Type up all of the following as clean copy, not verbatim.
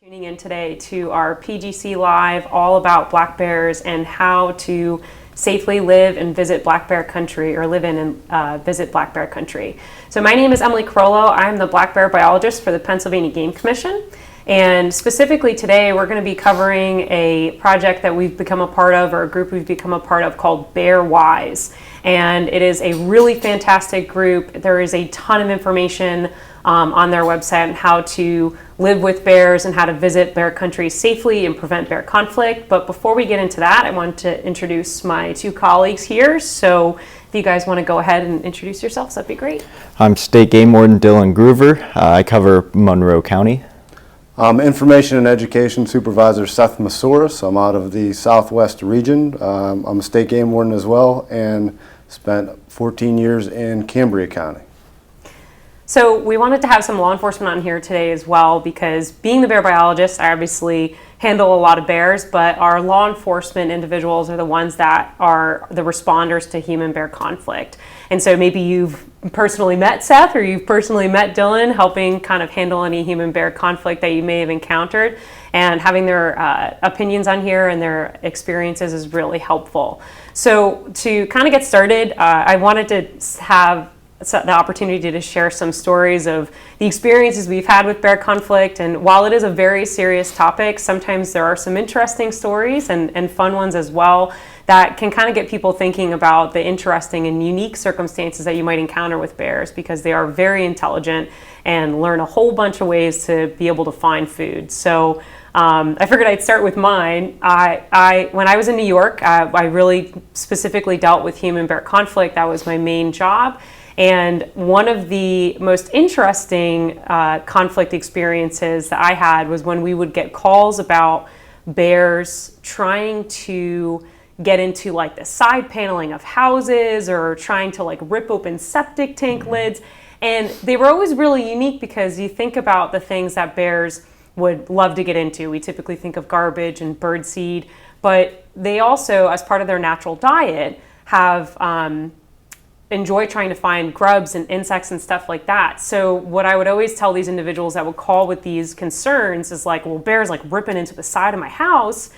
Tuning in today to our PGC Live all about black bears and how to safely live and visit black bear country, or live in and visit black bear country. So my name is Emily Carrollo. I'm the black bear biologist for the Pennsylvania Game Commission. And specifically today, we're going to be covering a project that we've become a part of, or a group we've become a part of, called BearWise. And it is a really fantastic group. There is a ton of information on their website on how to live with bears and how to visit bear country safely and prevent bear conflict. But before we get into that, I want to introduce my two colleagues here. So if you guys want to go ahead and introduce yourselves, that'd be great. I'm State Game Warden Dillon Gruver. I cover Monroe County. Information and Education Supervisor Seth Mesoras. I'm out of the Southwest region. I'm a State Game Warden as well, and spent 14 years in Cambria County. So we wanted to have some law enforcement on here today as well, because being the bear biologist, I obviously handle a lot of bears, but our law enforcement individuals are the ones that are the responders to human-bear conflict. And so maybe you've personally met Seth, or you've personally met Dillon, helping kind of handle any human-bear conflict that you may have encountered, and having their opinions on here and their experiences is really helpful. So to kind of get started, I wanted to have the opportunity to share some stories of the experiences we've had with bear conflict. And while it is a very serious topic, sometimes there are some interesting stories and fun ones as well that can kind of get people thinking about the interesting and unique circumstances that you might encounter with bears, because they are very intelligent and learn a whole bunch of ways to be able to find food. So I figured I'd start with mine. When I was in New York, I really specifically dealt with human-bear conflict. That was my main job. And one of the most interesting conflict experiences that I had was when we would get calls about bears trying to get into like the side paneling of houses, or trying to like rip open septic tank lids. And they were always really unique, because you think about the things that bears would love to get into. We typically think of garbage and birdseed, but they also, as part of their natural diet, have enjoy trying to find grubs and insects and stuff like that. So what I would always tell these individuals that would call with these concerns is like, well, bear's like ripping into the side of my house.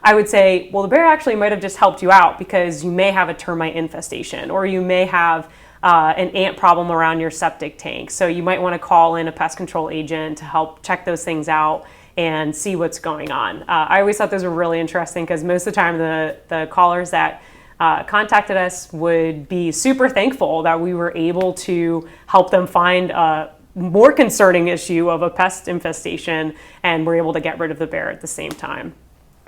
I would say, well, the bear actually might have just helped you out, because you may have a termite infestation, or you may have an ant problem around your septic tank. So you might want to call in a pest control agent to help check those things out and see what's going on. I always thought those were really interesting, because most of the time the callers that contacted us would be super thankful that we were able to help them find a more concerning issue of a pest infestation, and we're able to get rid of the bear at the same time.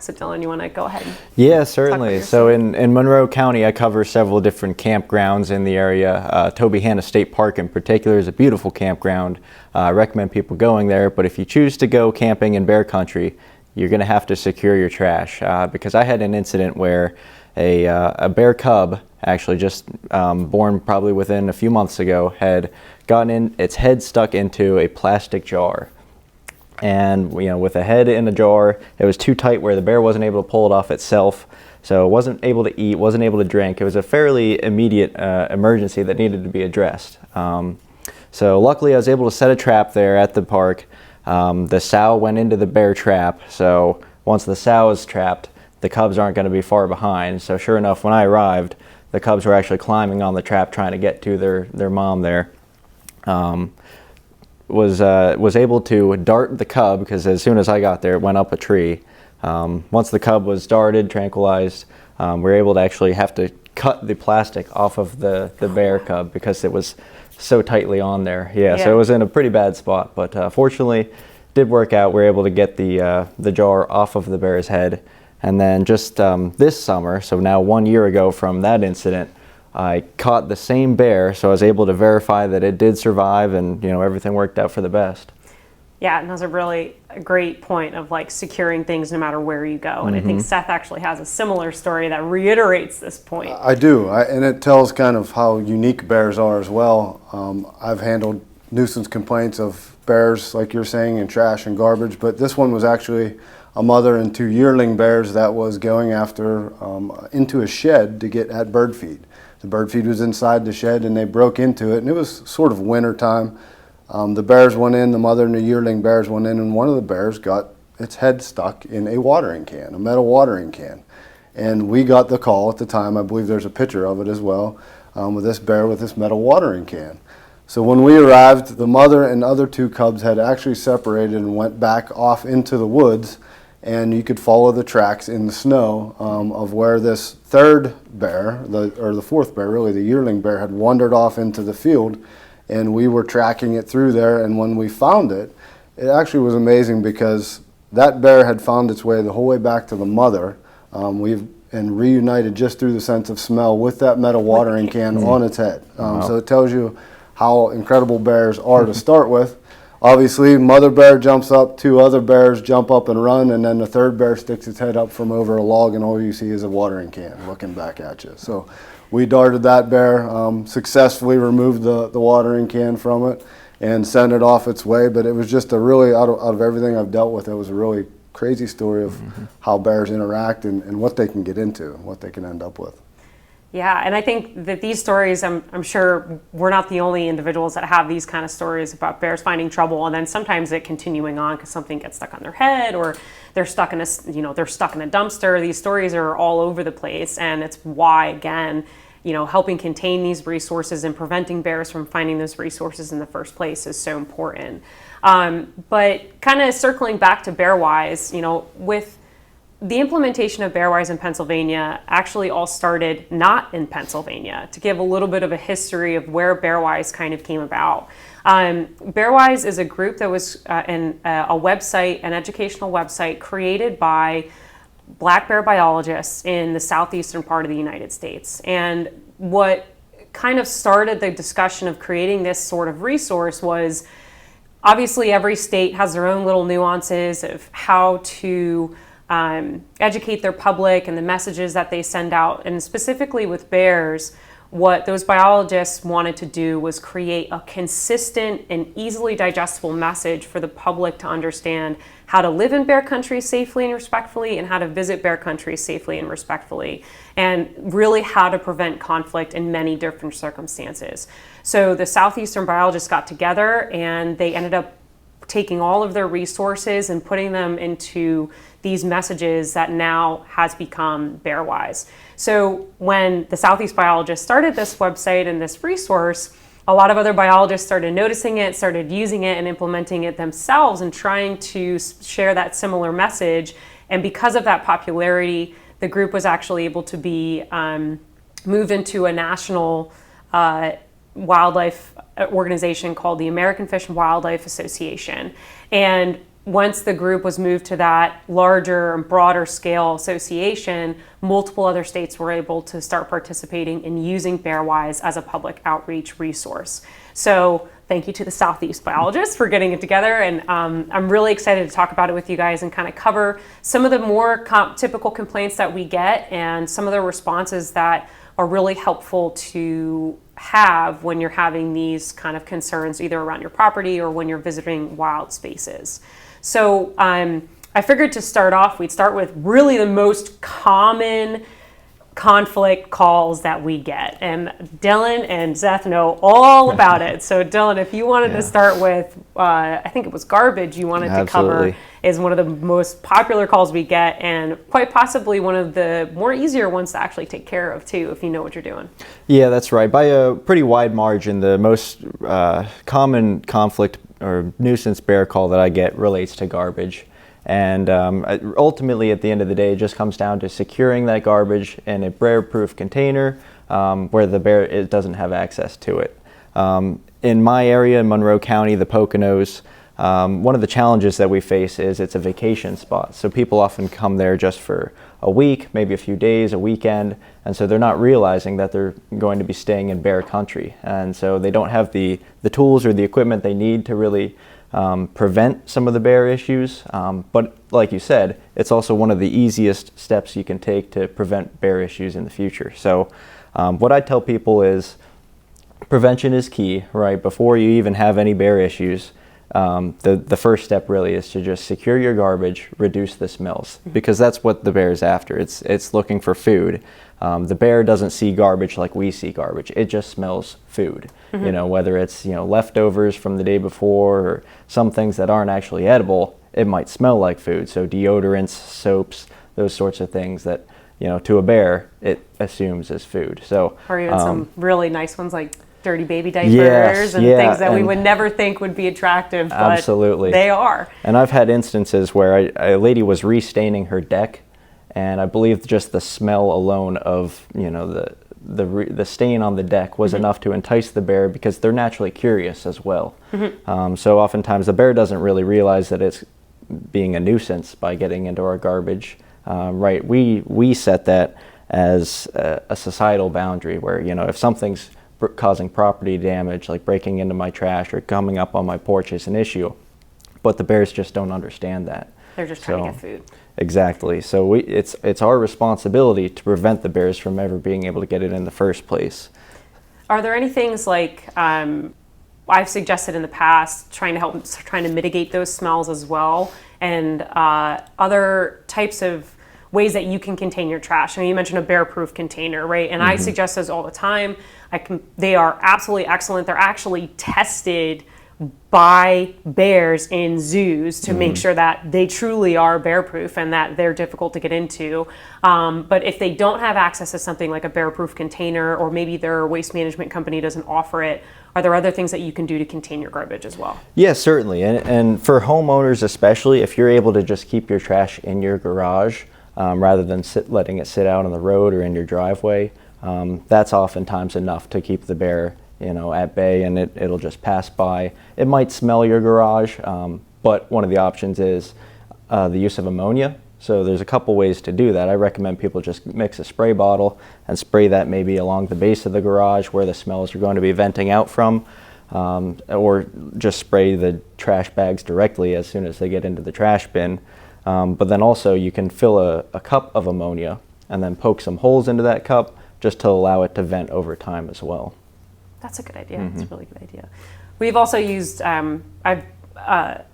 So Dillon, you want to go ahead? Yeah, certainly. So in Monroe County, I cover several different campgrounds in the area. Tobyhanna State Park in particular is a beautiful campground. I recommend people going there, but if you choose to go camping in bear country, you're going to have to secure your trash, because I had an incident where a bear cub, actually just born probably within a few months ago, had gotten its head stuck into a plastic jar. And with a head in a jar, it was too tight where the bear wasn't able to pull it off itself. So it wasn't able to eat, wasn't able to drink. It was a fairly immediate emergency that needed to be addressed. So luckily I was able to set a trap there at the park. The sow went into the bear trap. So once the sow is trapped, the cubs aren't going to be far behind. So sure enough, when I arrived, the cubs were actually climbing on the trap trying to get to their mom there. Was able to dart the cub, because as soon as I got there, it went up a tree. Once the cub was darted, tranquilized, we were able to actually have to cut the plastic off of the bear cub, because it was so tightly on there. Yeah, so it was in a pretty bad spot, but fortunately did work out. We were able to get the jar off of the bear's head. And then just this summer, so now 1 year ago from that incident, I caught the same bear, so I was able to verify that it did survive, and everything worked out for the best. Yeah, and that's a really great point of like securing things no matter where you go. And I think Seth actually has a similar story that reiterates this point. I do, and it tells kind of how unique bears are as well. I've handled nuisance complaints of bears, like you're saying, and trash and garbage, but this one was actually a mother and two yearling bears that was going after into a shed to get at bird feed. The bird feed was inside the shed, and they broke into it, and it was sort of winter time. The bears went in, the mother and the yearling bears went in, and one of the bears got its head stuck in a watering can, a metal watering can. And we got the call at the time, I believe there's a picture of it as well, with this bear with this metal watering can. So when we arrived, the mother and other 2 cubs had actually separated and went back off into the woods, and you could follow the tracks in the snow of where this 3rd bear, or the 4th bear really, the yearling bear, had wandered off into the field, and we were tracking it through there. And when we found it, it actually was amazing because that bear had found its way the whole way back to the mother. And reunited just through the sense of smell with that metal watering can on its head. So it tells you how incredible bears are to start with. Obviously, mother bear jumps up, 2 other bears jump up and run, and then the 3rd bear sticks its head up from over a log, and all you see is a watering can looking back at you. So we darted that bear, successfully removed the watering can from it, and sent it off its way. But it was just a really, out of everything I've dealt with, it was a really crazy story of how bears interact and what they can get into and what they can end up with. Yeah, and I think that these stories, I'm sure we're not the only individuals that have these kind of stories about bears finding trouble, and then sometimes it continuing on because something gets stuck on their head, or they're stuck in a dumpster. These stories are all over the place, and it's why, again, helping contain these resources and preventing bears from finding those resources in the first place is so important. But kind of circling back to BearWise, with the implementation of BearWise in Pennsylvania actually all started not in Pennsylvania. To give a little bit of a history of where BearWise kind of came about. BearWise is a group that was a website, an educational website created by black bear biologists in the southeastern part of the United States. And what kind of started the discussion of creating this sort of resource was, obviously every state has their own little nuances of how to educate their public and the messages that they send out. And specifically with bears, what those biologists wanted to do was create a consistent and easily digestible message for the public to understand how to live in bear country safely and respectfully, and how to visit bear country safely and respectfully, and really how to prevent conflict in many different circumstances. So the Southeastern biologists got together and they ended up taking all of their resources and putting them into these messages that now has become BearWise. So when the Southeast biologists started this website and this resource, a lot of other biologists started noticing it, started using it and implementing it themselves and trying to share that similar message. And because of that popularity, the group was actually able to be moved into a national wildlife organization called the American Fish and Wildlife Association. And once the group was moved to that larger and broader scale association, multiple other states were able to start participating in using BearWise as a public outreach resource. So thank you to the Southeast biologists for getting it together. And I'm really excited to talk about it with you guys and kind of cover some of the more typical complaints that we get and some of the responses that are really helpful to have when you're having these kind of concerns either around your property or when you're visiting wild spaces. So I figured to start off, we'd start with really the most common conflict calls that we get. And Dillon and Seth know all about it. So Dillon, if you wanted to start with, I think it was garbage you wanted to cover, is one of the most popular calls we get, and quite possibly one of the more easier ones to actually take care of too, if you know what you're doing. Yeah, that's right. By a pretty wide margin, the most common conflict or nuisance bear call that I get relates to garbage. And ultimately, at the end of the day, it just comes down to securing that garbage in a bear-proof container where the bear doesn't have access to it. In my area, in Monroe County, the Poconos, one of the challenges that we face is it's a vacation spot. So people often come there just for a week, maybe a few days, a weekend, and so they're not realizing that they're going to be staying in bear country. And so they don't have the tools or the equipment they need to really prevent some of the bear issues. But like you said, it's also one of the easiest steps you can take to prevent bear issues in the future. So what I tell people is prevention is key, right? Before you even have any bear issues, the first step really is to just secure your garbage, reduce the smells, because that's what the bear is after. It's looking for food. The bear doesn't see garbage like we see garbage. It just smells food. You know, whether it's leftovers from the day before or some things that aren't actually edible, it might smell like food. So deodorants, soaps, those sorts of things that, to a bear, it assumes is food. So, or even some really nice ones like dirty baby diapers and things that we would never think would be attractive, but absolutely, they are. And I've had instances where a lady was restaining her deck, and I believe just the smell alone of, the stain on the deck was enough to entice the bear, because they're naturally curious as well. So oftentimes the bear doesn't really realize that it's being a nuisance by getting into our garbage. Right? We set that as a societal boundary where, if something's causing property damage, like breaking into my trash or coming up on my porch, is an issue. But the bears just don't understand that. They're just trying to get food. Exactly. So it's our responsibility to prevent the bears from ever being able to get it in the first place. Are there any things like I've suggested in the past, trying to mitigate those smells as well, and other types of ways that you can contain your trash? I mean, you mentioned a bear-proof container, right? And I suggest those all the time. They are absolutely excellent. They're actually tested by bears in zoos to make sure that they truly are bear-proof and that they're difficult to get into. But if they don't have access to something like a bear-proof container, or maybe their waste management company doesn't offer it, are there other things that you can do to contain your garbage as well? Yes, certainly. And for homeowners especially, if you're able to just keep your trash in your garage, rather than letting it sit out on the road or in your driveway, that's oftentimes enough to keep the bear at bay, and it'll just pass by. It might smell your garage, but one of the options is the use of ammonia. So there's a couple ways to do that. I recommend people just mix a spray bottle and spray that maybe along the base of the garage where the smells are going to be venting out from, or just spray the trash bags directly as soon as they get into the trash bin. But then also you can fill a cup of ammonia and then poke some holes into that cup just to allow it to vent over time as well. That's a good idea. That's a really good idea. We've also used, I've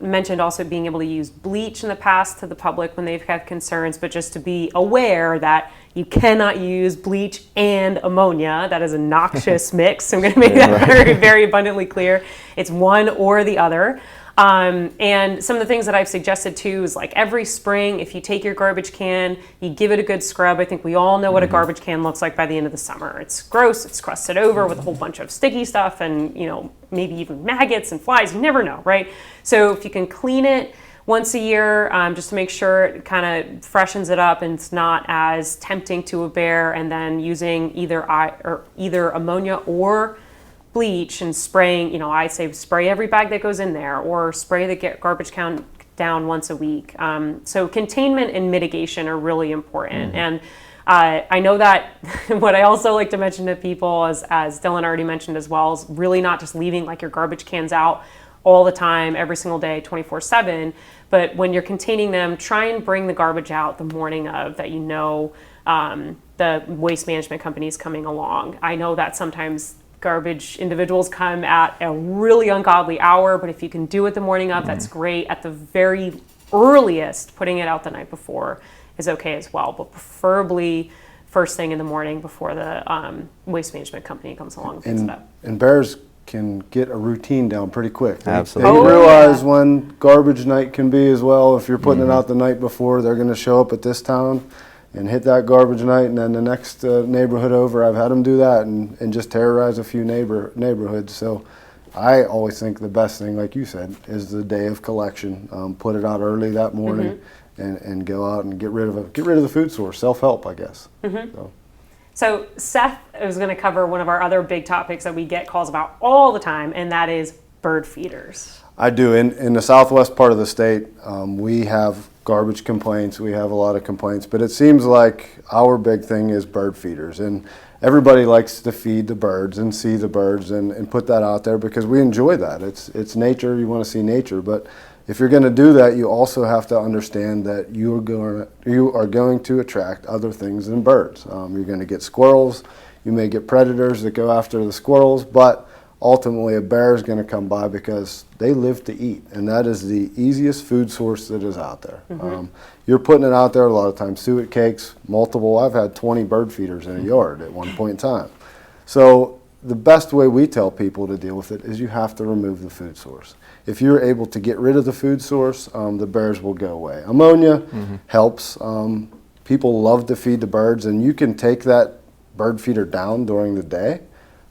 mentioned also being able to use bleach in the past to the public when they've had concerns, but just to be aware that you cannot use bleach and ammonia. That is a noxious mix. So I'm going to make that very, very abundantly clear. It's one or the other. And some of the things that I've suggested too is, like, every spring, if you take your garbage can, you give it a good scrub. I think we all know what a garbage can looks like by the end of the summer. It's gross, it's crusted over with a whole bunch of sticky stuff and, maybe even maggots and flies. You never know, right? So if you can clean it once a year, just to make sure it kind of freshens it up and it's not as tempting to a bear, and then using either ammonia or bleach and spraying, I say spray every bag that goes in there, or spray the garbage can down once a week. So containment and mitigation are really important. And I know that what I also like to mention to people, as Dillon already mentioned as well, is really not just leaving like your garbage cans out all the time, every single day, 24/7. But when you're containing them, try and bring the garbage out the morning of, that the waste management company is coming along. I know that sometimes garbage individuals come at a really ungodly hour, but if you can do it the morning of, that's great. At the very earliest, putting it out the night before is okay as well, but preferably first thing in the morning before the waste management company comes along and picks it up. And bears can get a routine down pretty quick. Absolutely. They realize when garbage night can be as well. If you're putting it out the night before, they're going to show up at this town and hit that garbage night, and then the next neighborhood over, I've had them do that and just terrorize a few neighborhoods. So I always think the best thing, like you said, is the day of collection. Put it out early that morning and go out and get rid of the food source. Self-help, I guess. So Seth is going to cover one of our other big topics that we get calls about all the time, and that is bird feeders. I do. In the southwest part of the state, we have garbage complaints. We have a lot of complaints, but it seems like our big thing is bird feeders. And everybody likes to feed the birds and see the birds and put that out there because we enjoy that. It's nature. You want to see nature. But if you're going to do that, you also have to understand that you are going to attract other things than birds. You're going to get squirrels. You may get predators that go after the squirrels, but ultimately a bear is going to come by because they live to eat, and that is the easiest food source that is out there. You're putting it out there a lot of times, suet cakes, multiple. I've had 20 bird feeders in a yard at one point in time. So the best way we tell people to deal with it is you have to remove the food source. If you're able to get rid of the food source, the bears will go away. Ammonia helps. People love to feed the birds, and you can take that bird feeder down during the day,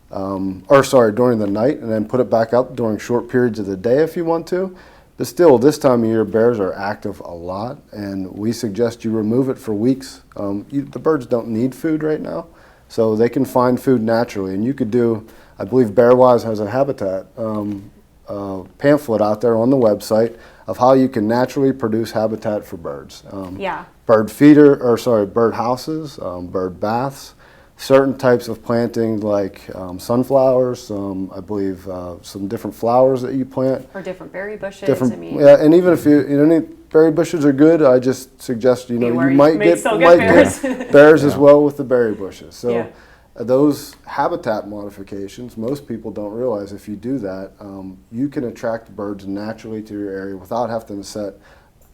during the night, and then put it back up during short periods of the day if you want to. But still, this time of year, bears are active a lot, and we suggest you remove it for weeks. The birds don't need food right now, so they can find food naturally. And you could do, I believe BearWise has a habitat pamphlet out there on the website of how you can naturally produce habitat for birds. Bird houses, bird baths, certain types of planting like sunflowers, I believe some different flowers that you plant. Or different berry bushes. Yeah, and even if you don't need berry bushes are good, I just suggest, you might get bears as well with the berry bushes. So those habitat modifications, most people don't realize if you do that, you can attract birds naturally to your area without having to set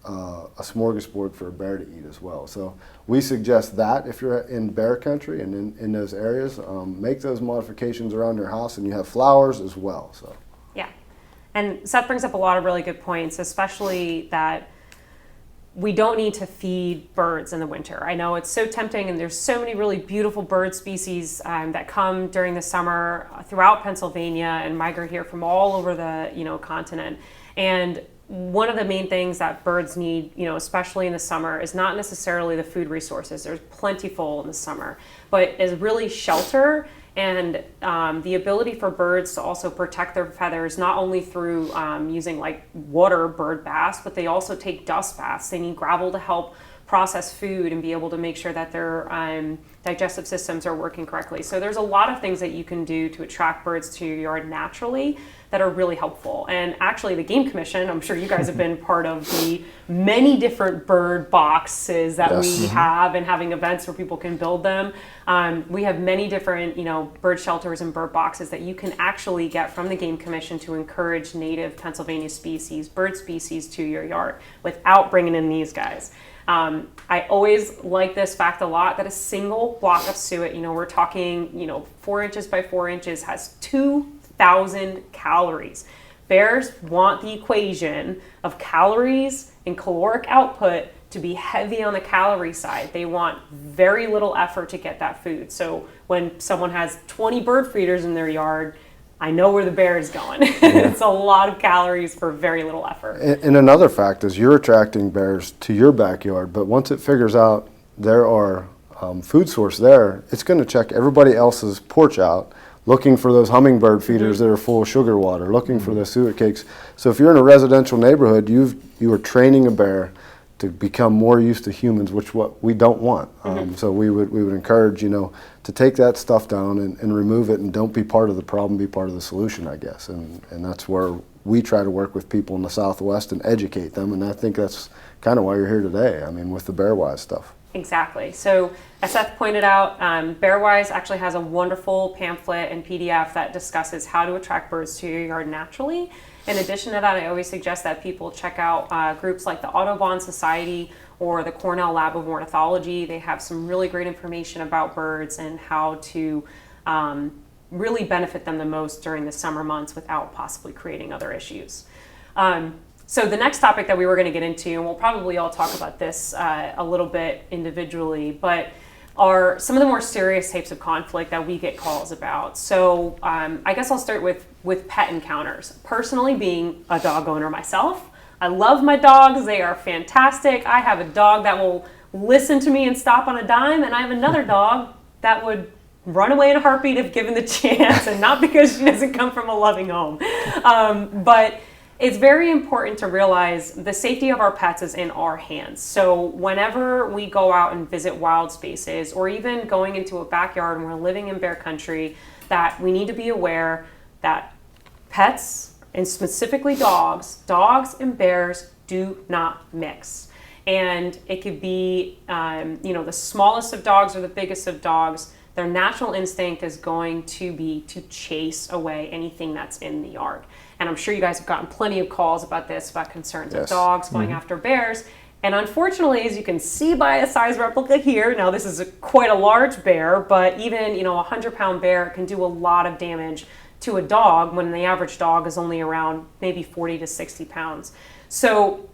a smorgasbord for a bear to eat as well. So we suggest that if you're in bear country and in those areas, make those modifications around your house, and you have flowers as well. So yeah, and Seth brings up a lot of really good points, especially that we don't need to feed birds in the winter. I know it's so tempting, and there's so many really beautiful bird species that come during the summer throughout Pennsylvania and migrate here from all over the continent. And one of the main things that birds need, especially in the summer, is not necessarily the food resources. There's plentiful in the summer, but is really shelter and the ability for birds to also protect their feathers, not only through using like water bird baths, but they also take dust baths. They need gravel to help process food and be able to make sure that their digestive systems are working correctly. So there's a lot of things that you can do to attract birds to your yard naturally that are really helpful. And actually the Game Commission, I'm sure you guys have been part of the many different bird boxes that we have, and having events where people can build them. We have many different, bird shelters and bird boxes that you can actually get from the Game Commission to encourage native Pennsylvania bird species to your yard without bringing in these guys. I always like this fact a lot, that a single block of suet, we're talking, 4 inches by 4 inches, has 2,000 calories. Bears want the equation of calories and caloric output to be heavy on the calorie side. They want very little effort to get that food. So when someone has 20 bird feeders in their yard, I know where the bear is going. It's a lot of calories for very little effort. And another fact is you're attracting bears to your backyard, but once it figures out there are food source there, it's going to check everybody else's porch out, looking for those hummingbird feeders that are full of sugar water, looking for those suet cakes. So if you're in a residential neighborhood, you are training a bear to become more used to humans, which what we don't want. So we would encourage, to take that stuff down and remove it, and don't be part of the problem, be part of the solution, I guess. And that's where we try to work with people in the Southwest and educate them. And I think that's kind of why you're here today, with the BearWise stuff. Exactly. So as Seth pointed out, BearWise actually has a wonderful pamphlet and PDF that discusses how to attract birds to your yard naturally. In addition to that, I always suggest that people check out groups like the Audubon Society or the Cornell Lab of Ornithology. They have some really great information about birds and how to really benefit them the most during the summer months without possibly creating other issues. So the next topic that we were going to get into, and we'll probably all talk about this a little bit individually, but are some of the more serious types of conflict that we get calls about. So I guess I'll start with pet encounters. Personally, being a dog owner myself, I love my dogs. They are fantastic. I have a dog that will listen to me and stop on a dime, and I have another dog that would run away in a heartbeat if given the chance, and not because she doesn't come from a loving home. But it's very important to realize the safety of our pets is in our hands. So whenever we go out and visit wild spaces, or even going into a backyard and we're living in bear country, that we need to be aware that pets, and specifically dogs and bears, do not mix. And it could be, the smallest of dogs or the biggest of dogs. Their natural instinct is going to be to chase away anything that's in the yard. And I'm sure you guys have gotten plenty of calls about this, about concerns of dogs going after bears. And unfortunately, as you can see by a size replica here, now this is quite a large bear, but even, you know, a 100-pound bear can do a lot of damage to a dog when the average dog is only around maybe 40 to 60 pounds. So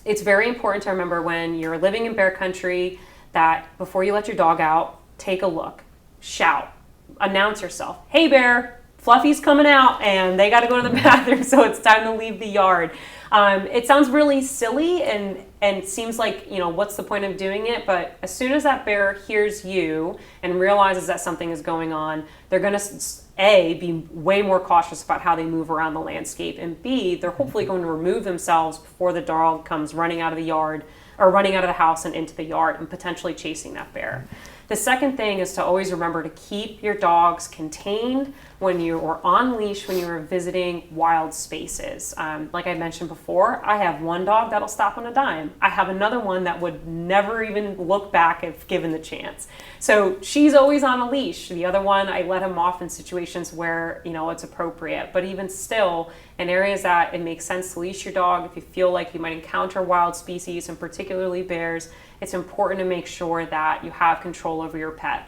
it's very important to remember when you're living in bear country that before you let your dog out, take a look, shout, announce yourself. Hey bear, Fluffy's coming out and they got to go to the bathroom, so it's time to leave the yard. It sounds really silly and seems like, you know, what's the point of doing it? But as soon as that bear hears you and realizes that something is going on, they're going to, A, be way more cautious about how they move around the landscape, and B, they're hopefully going to remove themselves before the dog comes running out of the yard or running out of the house and into the yard and potentially chasing that bear. The second thing is to always remember to keep your dogs contained when you are on leash, when you are visiting wild spaces. Like I mentioned before, I have one dog that'll stop on a dime. I have another one that would never even look back if given the chance. So she's always on a leash. The other one, I let him off in situations where, you know, it's appropriate. But even still, in areas that it makes sense to leash your dog, if you feel like you might encounter wild species, and particularly bears, it's important to make sure that you have control over your pet.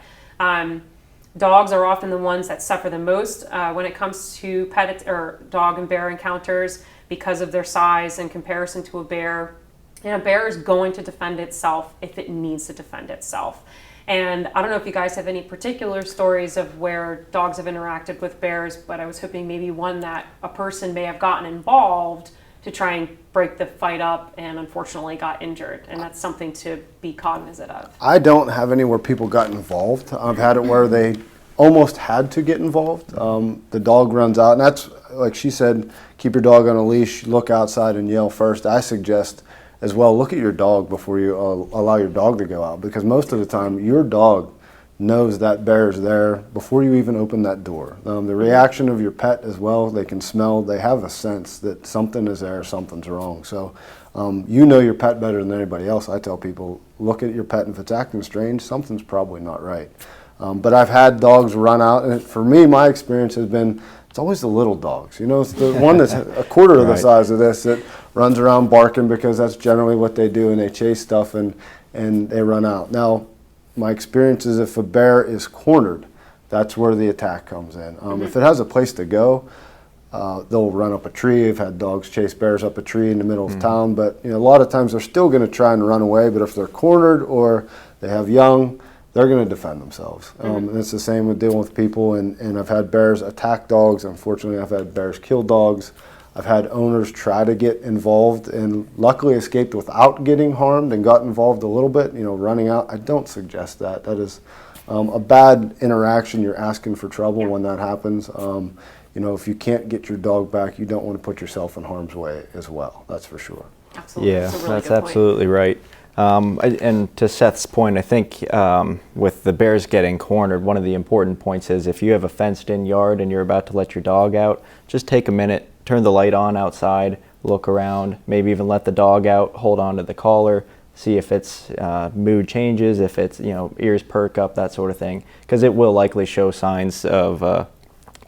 Dogs are often the ones that suffer the most when it comes to pet or dog and bear encounters because of their size in comparison to a bear. And a bear is going to defend itself if it needs to defend itself. And I don't know if you guys have any particular stories of where dogs have interacted with bears, but I was hoping maybe one that a person may have gotten involved to try and break the fight up and unfortunately got injured. And that's something to be cognizant of. I don't have any where people got involved. I've had it where they almost had to get involved. The dog runs out, and that's, like she said, keep your dog on a leash, look outside and yell first. I suggest as well, look at your dog before you allow your dog to go out, because most of the time your dog knows that bear is there before you even open that door. The reaction of your pet as well, they can smell, they have a sense that something is there, something's wrong. So you know your pet better than anybody else. I tell people, look at your pet, and if it's acting strange, something's probably not right. But I've had dogs run out, and for me, my experience has been, it's always the little dogs. You know, it's the one that's a quarter of the size of this that runs around barking, because that's generally what they do, and they chase stuff and they run out. Now, my experience is if a bear is cornered, that's where the attack comes in. If it has a place to go, they'll run up a tree. I've had dogs chase bears up a tree in the middle of town, but you know, a lot of times they're still going to try and run away, but if they're cornered or they have young, they're going to defend themselves. And it's the same with dealing with people, and I've had bears attack dogs. Unfortunately, I've had bears kill dogs. I've had owners try to get involved and luckily escaped without getting harmed and got involved a little bit, you know, running out. I don't suggest that. That is a bad interaction. You're asking for trouble when that happens. You know, if you can't get your dog back, you don't want to put yourself in harm's way as well. That's for sure. Absolutely. Yeah, that's, that's absolutely right. And to Seth's point, I think with the bears getting cornered, one of the important points is if you have a fenced-in yard and you're about to let your dog out, just take a minute, turn the light on outside, look around, maybe even let the dog out, hold on to the collar, see if its mood changes, if its, you know, ears perk up, that sort of thing, because it will likely show signs of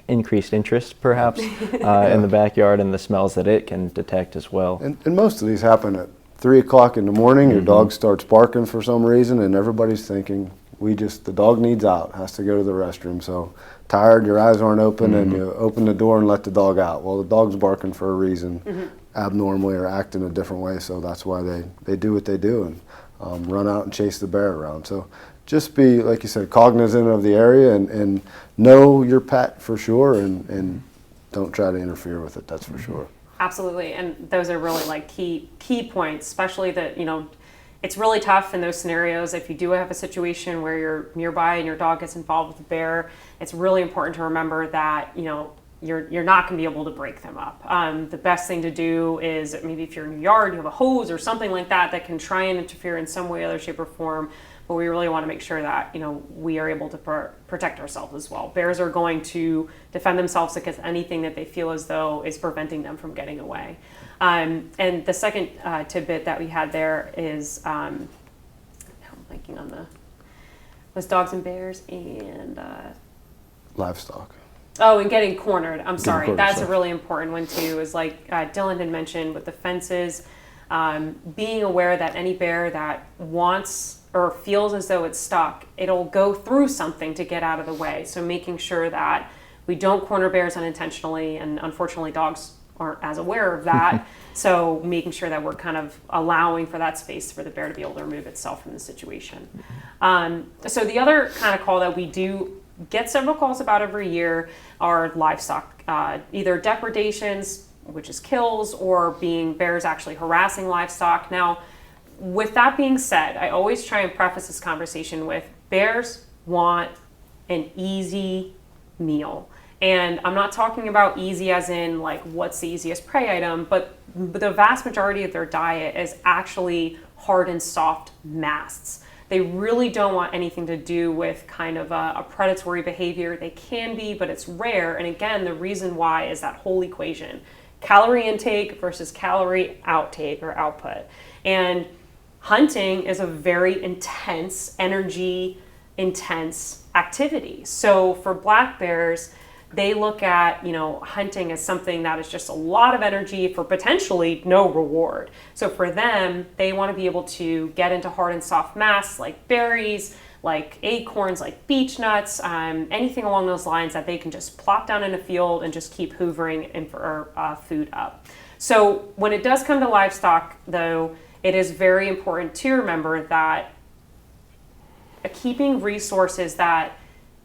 increased interest, perhaps, in the backyard and the smells that it can detect as well. And most of these happen at 3 o'clock in the morning. Your dog starts barking for some reason, and everybody's thinking, the dog needs out, has to go to the restroom. So tired, your eyes aren't open, and you open the door and let the dog out. Well, the dog's barking for a reason, abnormally or acting a different way, so that's why they do what they do and run out and chase the bear around. So just be, like you said, cognizant of the area and know your pet for sure, and don't try to interfere with it, that's for sure. Absolutely, and those are really like key points, especially that, you know, it's really tough in those scenarios. If you do have a situation where you're nearby and your dog gets involved with a bear, it's really important to remember that, you know, you're not going to be able to break them up. The best thing to do is maybe if you're in your yard, you have a hose or something like that that can try and interfere in some way, other shape, or form. But we really want to make sure that, you know, we are able to protect ourselves as well. Bears are going to defend themselves against anything that they feel as though is preventing them from getting away. And the second tidbit that we had there is, I'm blanking on was dogs and bears and Livestock. Oh, and getting cornered. I'm sorry. Cornered, That's sorry. a really important one too. Is like Dillon had mentioned with the fences. being aware that any bear that wants or feels as though it's stuck, it'll go through something to get out of the way. So making sure that we don't corner bears unintentionally, and unfortunately dogs aren't as aware of that. So making sure that we're kind of allowing for that space for the bear to be able to remove itself from the situation. So the other kind of call that we do get several calls about every year are livestock, either depredations, which is kills, or being bears actually harassing livestock. Now, with that being said, I always try and preface this conversation with bears want an easy meal. And I'm not talking about easy as in like what's the easiest prey item, but the vast majority of their diet is actually hard and soft masts. They really don't want anything to do with kind of a predatory behavior. They can be, but it's rare. And again, the reason why is that whole equation: calorie intake versus calorie outtake or output. And hunting is a very intense, energy intense activity. So for black bears, they look at, hunting as something that is just a lot of energy for potentially no reward. So for them, they want to be able to get into hard and soft masts like berries, like acorns, like beech nuts, anything along those lines that they can just plop down in a field and just keep hoovering and for food up. So when it does come to livestock, though, it is very important to remember that keeping resources that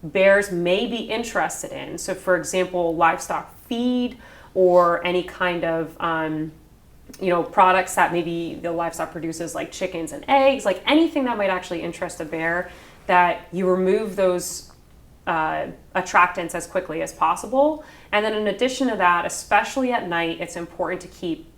bears may be interested in. So for example, livestock feed or any kind of, products that maybe the livestock produces, like chickens and eggs, like anything that might actually interest a bear, that you remove those attractants as quickly as possible. And then in addition to that, especially at night, it's important to keep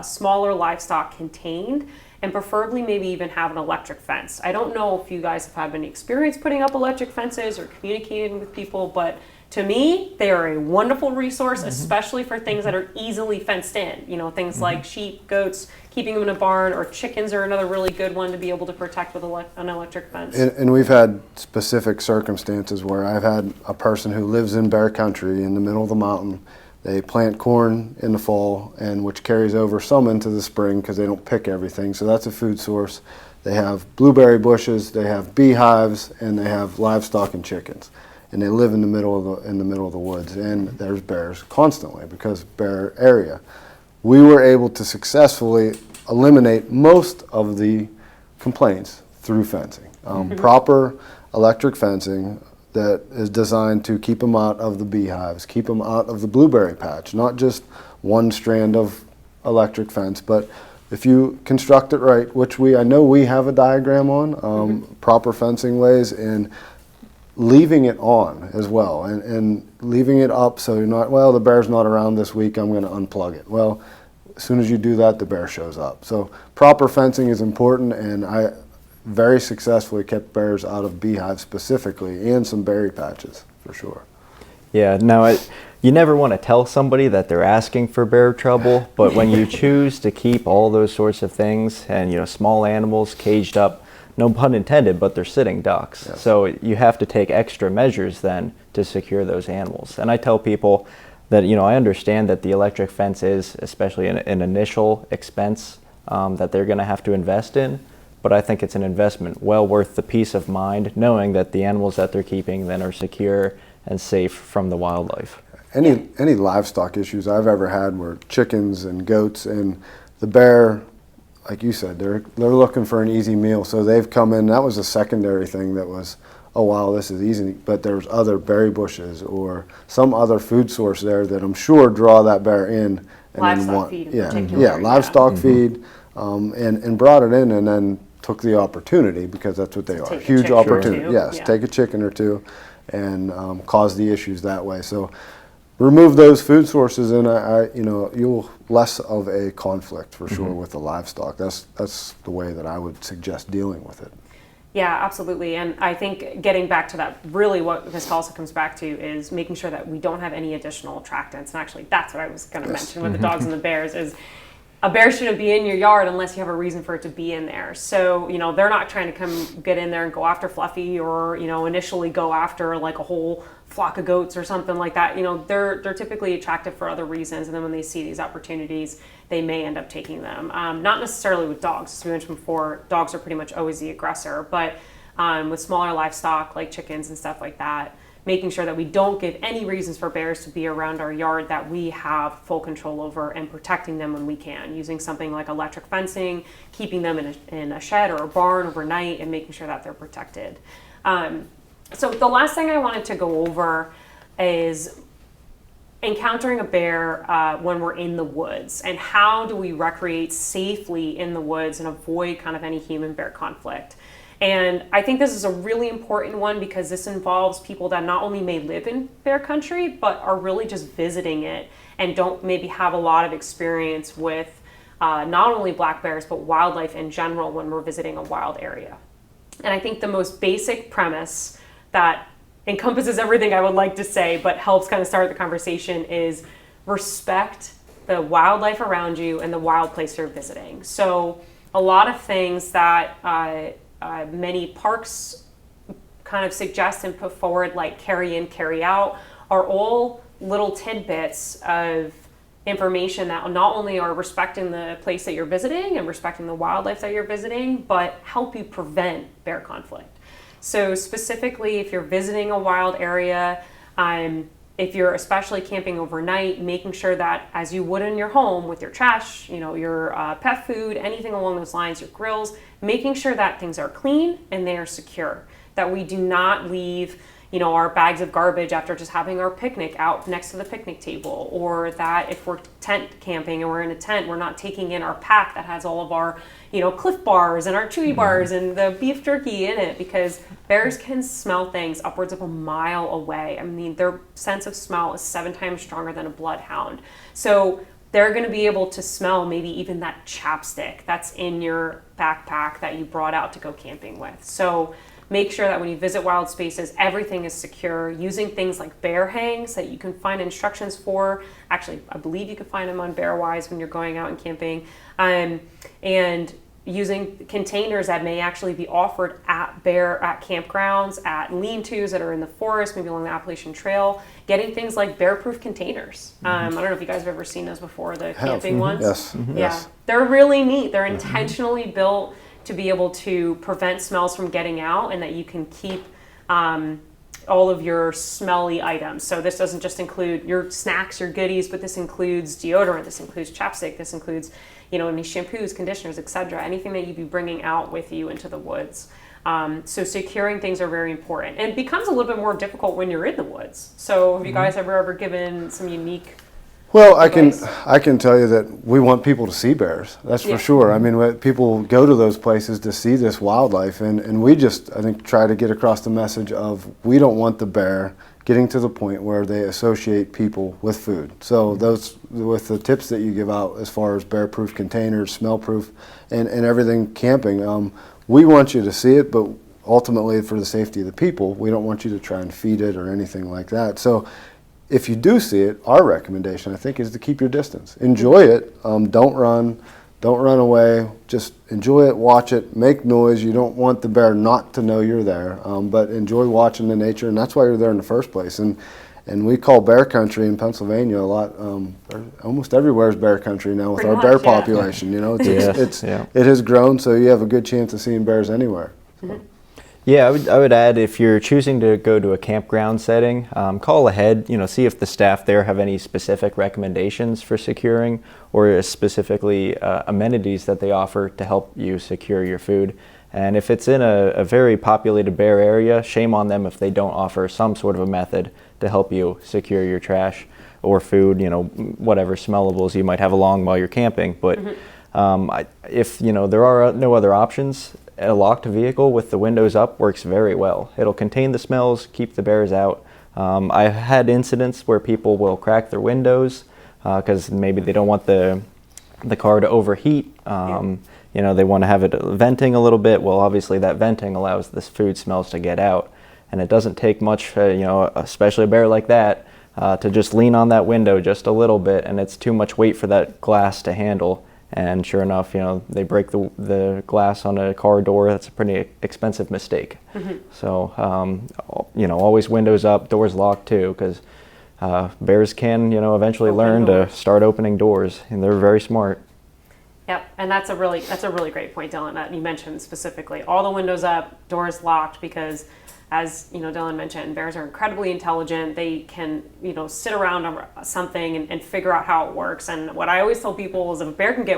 smaller livestock contained, and preferably maybe even have an electric fence. I don't know if you guys have had any experience putting up electric fences or communicating with people, but to me, they are a wonderful resource, especially for things that are easily fenced in. Things like sheep, goats, keeping them in a barn, or chickens are another really good one to be able to protect with an electric fence. And we've had specific circumstances where I've had a person who lives in bear country in the middle of the mountain. They plant corn in the fall, and which carries over some into the spring because they don't pick everything. So that's a food source. They have blueberry bushes, they have beehives, and they have livestock and chickens. And they live in the middle of the woods. And there's bears constantly because bear area. We were able to successfully eliminate most of the complaints through fencing. Proper electric fencing that is designed to keep them out of the beehives, keep them out of the blueberry patch, not just one strand of electric fence, but if you construct it right, which I know we have a diagram on, proper fencing ways, and leaving it on as well, and leaving it up so you're not, well, the bear's not around this week, I'm going to unplug it. Well, as soon as you do that, the bear shows up. So proper fencing is important, and I very successfully kept bears out of beehives specifically, and some berry patches for sure. Yeah, now you never want to tell somebody that they're asking for bear trouble, but when you choose to keep all those sorts of things and small animals caged up, no pun intended, but they're sitting ducks. Yes. So you have to take extra measures then to secure those animals. And I tell people that I understand that the electric fence is especially an initial expense that they're going to have to invest in. But I think it's an investment well worth the peace of mind, knowing that the animals that they're keeping then are secure and safe from the wildlife. Any livestock issues I've ever had were chickens and goats, and the bear, like you said, they're looking for an easy meal. So they've come in. That was a secondary thing that was, oh wow, this is easy. But there's other berry bushes or some other food source there that I'm sure draw that bear in. And livestock feed in particular. Livestock feed, and brought it in, and then took the opportunity, because that's what they are, huge opportunity. Yes, take a chicken or two and cause the issues that way. So remove those food sources, and you'll less of a conflict for sure with the livestock. That's the way that I would suggest dealing with it. Yeah, absolutely. And I think getting back to that, really what this also comes back to is making sure that we don't have any additional attractants. And actually, that's what I was going to mention with the dogs and the bears is a bear shouldn't be in your yard unless you have a reason for it to be in there. So, they're not trying to come get in there and go after Fluffy or, initially go after like a whole flock of goats or something like that, they're typically attractive for other reasons. And then when they see these opportunities, they may end up taking them. Not necessarily with dogs. As we mentioned before, dogs are pretty much always the aggressor. But with smaller livestock like chickens and stuff like that, making sure that we don't give any reasons for bears to be around our yard, that we have full control over, and protecting them when we can, using something like electric fencing, keeping them in a shed or a barn overnight, and making sure that they're protected. So the last thing I wanted to go over is encountering a bear when we're in the woods, and how do we recreate safely in the woods and avoid kind of any human-bear conflict. And I think this is a really important one, because this involves people that not only may live in bear country, but are really just visiting it and don't maybe have a lot of experience with not only black bears, but wildlife in general when we're visiting a wild area. And I think the most basic premise that encompasses everything I would like to say, but helps kind of start the conversation, is respect the wildlife around you and the wild place you're visiting. So a lot of things that many parks kind of suggest and put forward, like carry in, carry out, are all little tidbits of information that not only are respecting the place that you're visiting and respecting the wildlife that you're visiting, but help you prevent bear conflict. So specifically, if you're visiting a wild area, if you're especially camping overnight, making sure that, as you would in your home with your trash, your pet food, anything along those lines, your grills, making sure that things are clean and they are secure, that we do not leave our bags of garbage after just having our picnic out next to the picnic table, or that if we're tent camping and we're in a tent, we're not taking in our pack that has all of our Cliff Bars and our Chewy Bars and the beef jerky in it, because bears can smell things upwards of a mile away. I mean, their sense of smell is 7 times stronger than a bloodhound. So they're going to be able to smell maybe even that chapstick that's in your backpack that you brought out to go camping with. So make sure that when you visit wild spaces, everything is secure, using things like bear hangs that you can find instructions for. Actually, I believe you can find them on BearWise when you're going out and camping. And using containers that may actually be offered at campgrounds, at lean-tos that are in the forest, maybe along the Appalachian Trail, getting things like bear-proof containers. I don't know if you guys have ever seen those before, the camping ones. Yes. Yeah, Yes. they're really neat. They're intentionally built to be able to prevent smells from getting out, and that you can keep all of your smelly items. So this doesn't just include your snacks, your goodies, but this includes deodorant, this includes chapstick, this includes any shampoos, conditioners, etc. Anything that you'd be bringing out with you into the woods. So securing things are very important, and it becomes a little bit more difficult when you're in the woods. So have you guys ever given some unique Well, advice? I can tell you that we want people to see bears. That's for sure. I mean, people go to those places to see this wildlife, and we just, I think, try to get across the message of, we don't want the bear getting to the point where they associate people with food. So those, with the tips that you give out as far as bear-proof containers, smell-proof, and everything camping, we want you to see it, but ultimately for the safety of the people, we don't want you to try and feed it or anything like that. So if you do see it, our recommendation, I think, is to keep your distance. Enjoy it. Don't run away. Just enjoy it, watch it, make noise. You don't want the bear not to know you're there, but enjoy watching the nature, and that's why you're there in the first place. And we call bear country in Pennsylvania a lot. Almost everywhere is bear country now with Pretty our much, bear yeah. population. Yeah. It has grown, so you have a good chance of seeing bears anywhere. So. Yeah, I would add, if you're choosing to go to a campground setting, call ahead, see if the staff there have any specific recommendations for securing, or specifically amenities that they offer to help you secure your food. And if it's in a very populated bear area, shame on them if they don't offer some sort of a method to help you secure your trash or food, whatever smellables you might have along while you're camping. But if there are no other options, a locked vehicle with the windows up works very well. It'll contain the smells, keep the bears out. I've had incidents where people will crack their windows because maybe they don't want the car to overheat. They want to have it venting a little bit. Well, obviously that venting allows the food smells to get out, and it doesn't take much, especially a bear like that, to just lean on that window just a little bit, and it's too much weight for that glass to handle. And sure enough, they break the glass on a car door. That's a pretty expensive mistake. So, always windows up, doors locked too, because bears can, eventually learn to start opening doors, and they're very smart. Yep, and that's a really great point, Dillon, that you mentioned specifically. All the windows up, doors locked, because as Dillon mentioned, bears are incredibly intelligent. They can sit around on something and figure out how it works. And what I always tell people is if a bear can get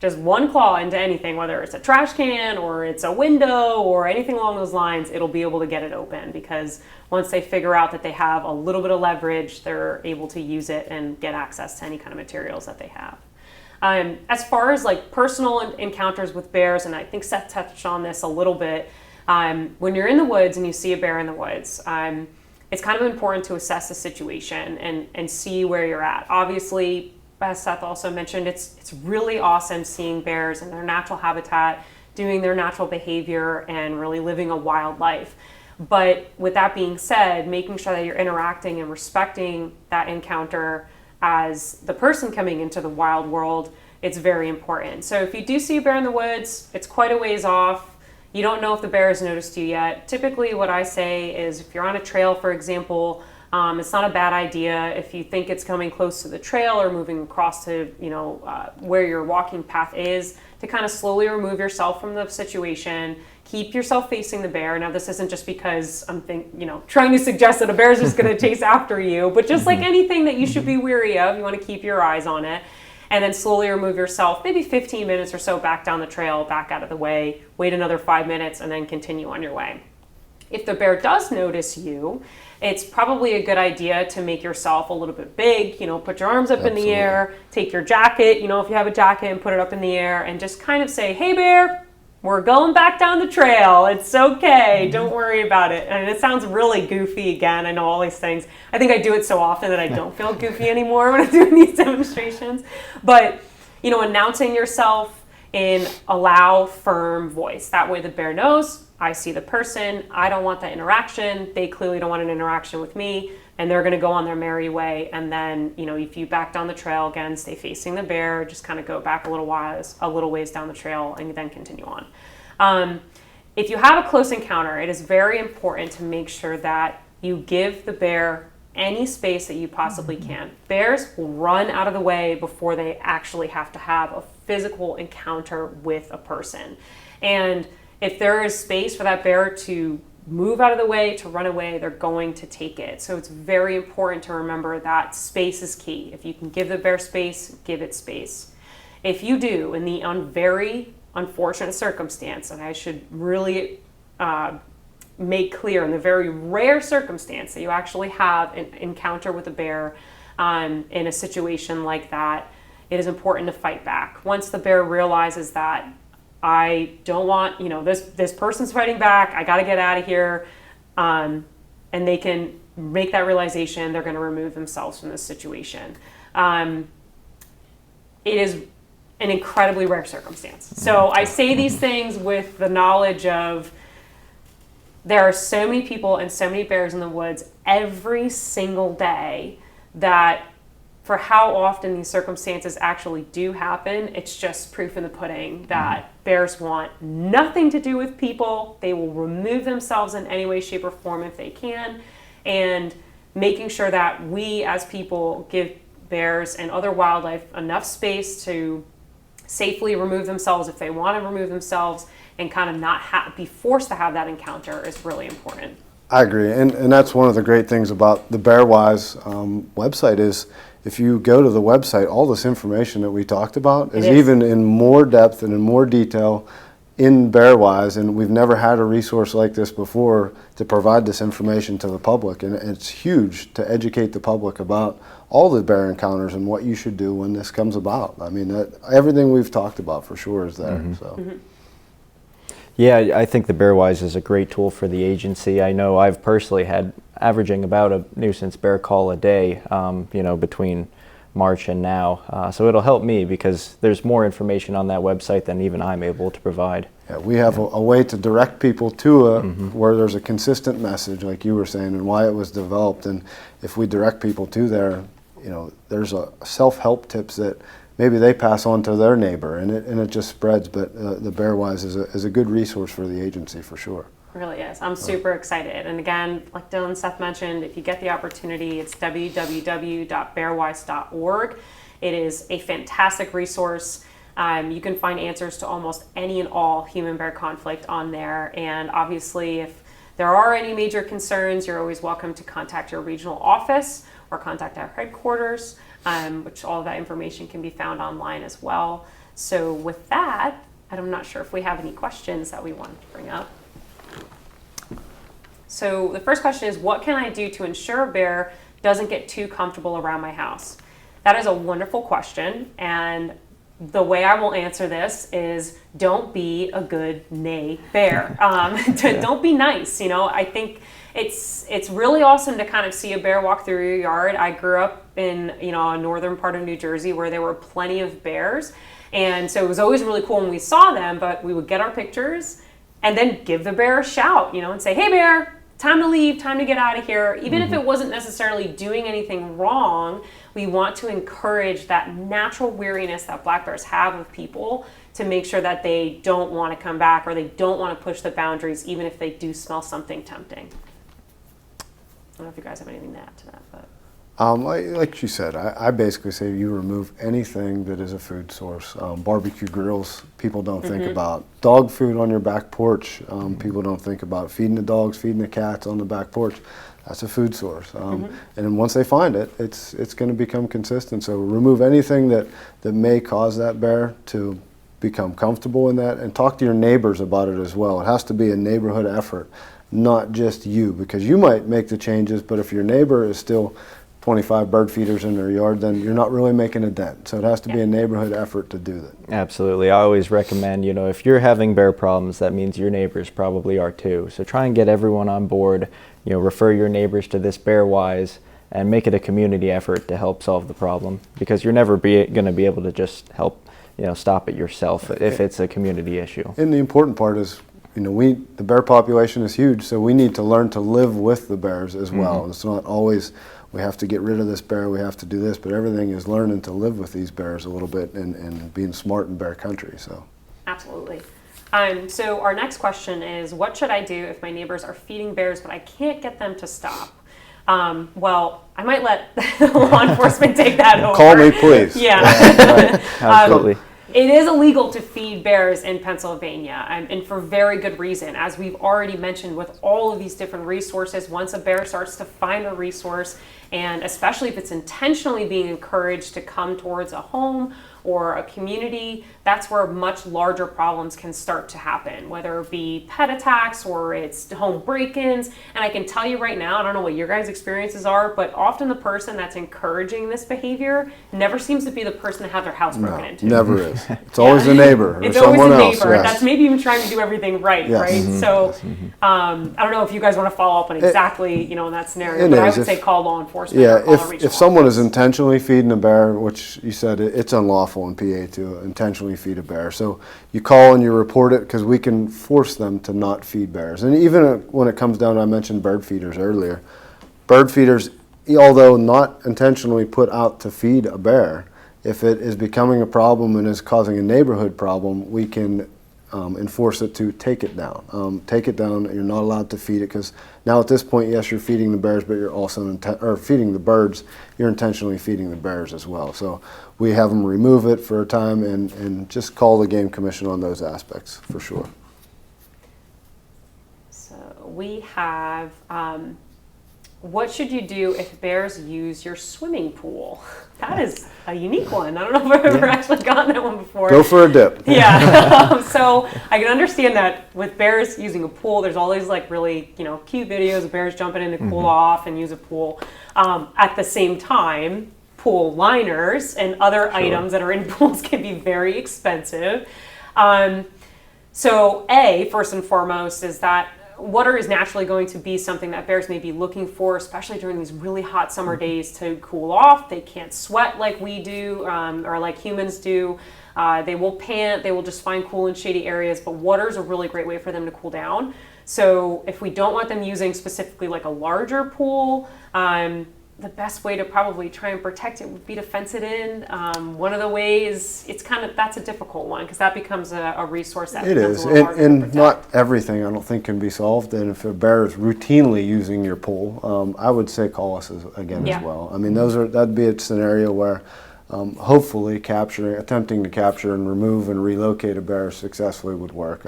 just one claw into anything, whether it's a trash can or it's a window or anything along those lines, it'll be able to get it open, because once they figure out that they have a little bit of leverage, they're able to use it and get access to any kind of materials that they have. As far as like personal encounters with bears, and I think Seth touched on this a little bit, when you're in the woods and you see a bear in the woods, it's kind of important to assess the situation and see where you're at. Obviously, as Seth also mentioned, it's really awesome seeing bears in their natural habitat, doing their natural behavior, and really living a wild life. But with that being said, making sure that you're interacting and respecting that encounter as the person coming into the wild world, it's very important. So if you do see a bear in the woods, it's quite a ways off. You don't know if the bear has noticed you yet. Typically what I say is if you're on a trail, for example, it's not a bad idea if you think it's coming close to the trail or moving across to, where your walking path is, to kind of slowly remove yourself from the situation. Keep yourself facing the bear. Now, this isn't just because I'm trying to suggest that a bear is just going to chase after you, but just like anything that you should be wary of, you want to keep your eyes on it. And then slowly remove yourself, maybe 15 minutes or so back down the trail, back out of the way, wait another 5 minutes, and then continue on your way. If the bear does notice you, it's probably a good idea to make yourself a little bit big, put your arms up in the air, take your jacket, if you have a jacket, and put it up in the air, and just kind of say, hey bear, we're going back down the trail. It's okay. Don't worry about it. And it sounds really goofy again. I know all these things. I think I do it so often that I don't feel goofy anymore when I'm doing these demonstrations. But, announcing yourself in a loud, firm voice. That way the bear knows, I see the person. I don't want that interaction. They clearly don't want an interaction with me. And they're going to go on their merry way. And then, if you back down the trail again, stay facing the bear, just kind of go back a little ways down the trail, and then continue on. If you have a close encounter, it is very important to make sure that you give the bear any space that you possibly can. Bears will run out of the way before they actually have to have a physical encounter with a person. And if there is space for that bear to move out of the way, to run away, they're going to take it. So it's very important to remember that space is key. If you can give the bear space, give it space. If you do, in the very unfortunate circumstance, and I should really make clear, in the very rare circumstance that you actually have an encounter with a bear in a situation like that, it is important to fight back. Once the bear realizes that I don't want, this person's fighting back, I got to get out of here, and they can make that realization, they're going to remove themselves from this situation. It is an incredibly rare circumstance. So I say these things with the knowledge of there are so many people and so many bears in the woods every single day that for how often these circumstances actually do happen, it's just proof in the pudding that bears want nothing to do with people. They will remove themselves in any way, shape, or form if they can. And making sure that we as people give bears and other wildlife enough space to safely remove themselves if they want to remove themselves, and kind of not be forced to have that encounter is really important. I agree, and that's one of the great things about the BearWise website is if you go to the website, all this information that we talked about is even in more depth and in more detail in BearWise, and we've never had a resource like this before to provide this information to the public, and it's huge to educate the public about all the bear encounters and what you should do when this comes about. I mean, everything we've talked about for sure is there. Yeah, I think the BearWise is a great tool for the agency. I know I've personally had averaging about a nuisance bear call a day, between March and now. So it'll help me because there's more information on that website than even I'm able to provide. Yeah, we have a way to direct people to where there's a consistent message, like you were saying, and why it was developed. And if we direct people to there, there's a self-help tips that maybe they pass on to their neighbor, and it just spreads. But the BearWise is a good resource for the agency for sure. It really is. I'm super excited. And again, like Dillon and Seth mentioned, if you get the opportunity, it's www.bearwise.org. It is a fantastic resource. You can find answers to almost any and all human-bear conflict on there. And obviously, if there are any major concerns, you're always welcome to contact your regional office or contact our headquarters, which all of that information can be found online as well. So with that, I'm not sure if we have any questions that we wanted to bring up. So the first question is, what can I do to ensure a bear doesn't get too comfortable around my house? That is a wonderful question, and the way I will answer this is don't be a good nay bear. Don't be nice. You know, I think it's really awesome to kind of see a bear walk through your yard. I grew up in, you know, a northern part of New Jersey where there were plenty of bears, and so it was always really cool when we saw them, but we would get our pictures and then give the bear a shout, you know, and say, hey bear, time to leave, time to get out of here. Even if it wasn't necessarily doing anything wrong, we want to encourage that natural weariness that black bears have of people to make sure that they don't want to come back or they don't want to push the boundaries, even if they do smell something tempting. I don't know if you guys have anything to add to that, but. Like you said, I basically say you remove anything that is a food source. Barbecue grills, people don't think about. Dog food on your back porch, people don't think about. Feeding the dogs, feeding the cats on the back porch, that's a food source. And then once they find it, it's going to become consistent. So remove anything that may cause that bear to become comfortable in that, and talk to your neighbors about it as well. It has to be a neighborhood effort, not just you, because you might make the changes, but if your neighbor is still 25 bird feeders in their yard, then you're not really making a dent. So it has to be a neighborhood effort to do that. Absolutely. I always recommend, you know, if you're having bear problems, that means your neighbors probably are too. So try and get everyone on board, you know, refer your neighbors to this BearWise and make it a community effort to help solve the problem, because you're never going to be able to just help, you know, stop it yourself if it's a community issue. And the important part is, you know, the bear population is huge, so we need to learn to live with the bears as well. It's not always we have to get rid of this bear, we have to do this, but everything is learning to live with these bears a little bit and being smart in bear country. So Absolutely. So our next question is, what should I do if my neighbors are feeding bears but I can't get them to stop? Well, I might let law enforcement take that over. Call me, please. Yeah. Right. Absolutely. It is illegal to feed bears in Pennsylvania, and for very good reason. As we've already mentioned, with all of these different resources, once a bear starts to find a resource, and especially if it's intentionally being encouraged to come towards a home or a community, that's where much larger problems can start to happen, whether it be pet attacks or it's home break-ins. And I can tell you right now, I don't know what your guys' experiences are, but often the person that's encouraging this behavior never seems to be the person that had their house broken into. Never is. It's always the neighbor or it's someone always a else. neighbor. Yes. That's maybe even trying to do everything right, Yes. right? So I don't know if you guys want to follow up on exactly, you know, in that scenario, but I would say call law enforcement. Yeah, or call a regional if someone office. is intentionally feeding a bear, which you said it's unlawful in PA to intentionally feed a bear. So you call and you report it, because we can force them to not feed bears. And even when it comes down to, I mentioned bird feeders earlier. Bird feeders, although not intentionally put out to feed a bear, if it is becoming a problem and is causing a neighborhood problem, we can enforce it to take it down. Take it down. You're not allowed to feed it, because now at this point, yes, you're feeding the bears, but you're also feeding the birds. You're intentionally feeding the bears as well. So we have them remove it for a time and just call the Game Commission on those aspects for sure. So we have, what should you do if bears use your swimming pool? That is a unique one. I don't know if I've ever actually gotten that one before. Go for a dip. Yeah. So I can understand that with bears using a pool, there's all these like really, you know, cute videos of bears jumping in to cool off and use a pool. At the same time, pool liners and other items that are in pools can be very expensive. So first and foremost, is that water is naturally going to be something that bears may be looking for, especially during these really hot summer days, to cool off. They can't sweat like we do, or like humans do. They will pant, they will just find cool and shady areas, but water is a really great way for them to cool down. So if we don't want them using specifically like a larger pool, the best way to probably try and protect it would be to fence it in. One of the ways, that's a difficult one because that becomes a resource that It becomes is, a little harder to and protect. not everything I don't think can be solved. And if a bear is routinely using your pool, I would say call us again Yeah. as well. I mean, that'd be a scenario where hopefully attempting to capture and remove and relocate a bear successfully would work.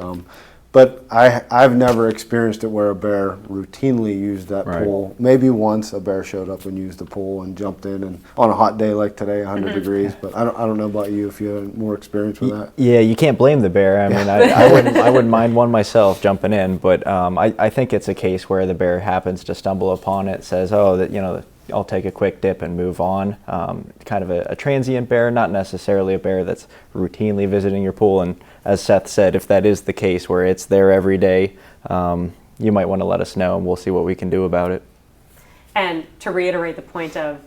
But I've never experienced it where a bear routinely used that Right. pool. Maybe once a bear showed up and used the pool and jumped in, and on a hot day like today, 100 degrees. But I don't know about you if you had more experience with that. Yeah, you can't blame the bear. I mean, I wouldn't mind one myself jumping in, but I think it's a case where the bear happens to stumble upon it, says, oh, I'll take a quick dip and move on. Kind of a transient bear, not necessarily a bear that's routinely visiting your pool. And as Seth said, if that is the case where it's there every day, you might want to let us know and we'll see what we can do about it. And to reiterate the point of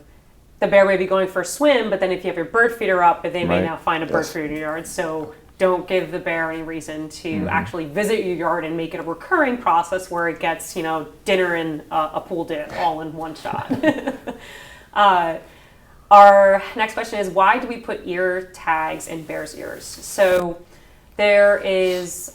the bear may be going for a swim, but then if you have your bird feeder up, they may Right. now find a bird feeder in your yard. So don't give the bear any reason to actually visit your yard and make it a recurring process where it gets, dinner and a pool dip all in one shot. Our next question is, why do we put ear tags in bears' ears? So there is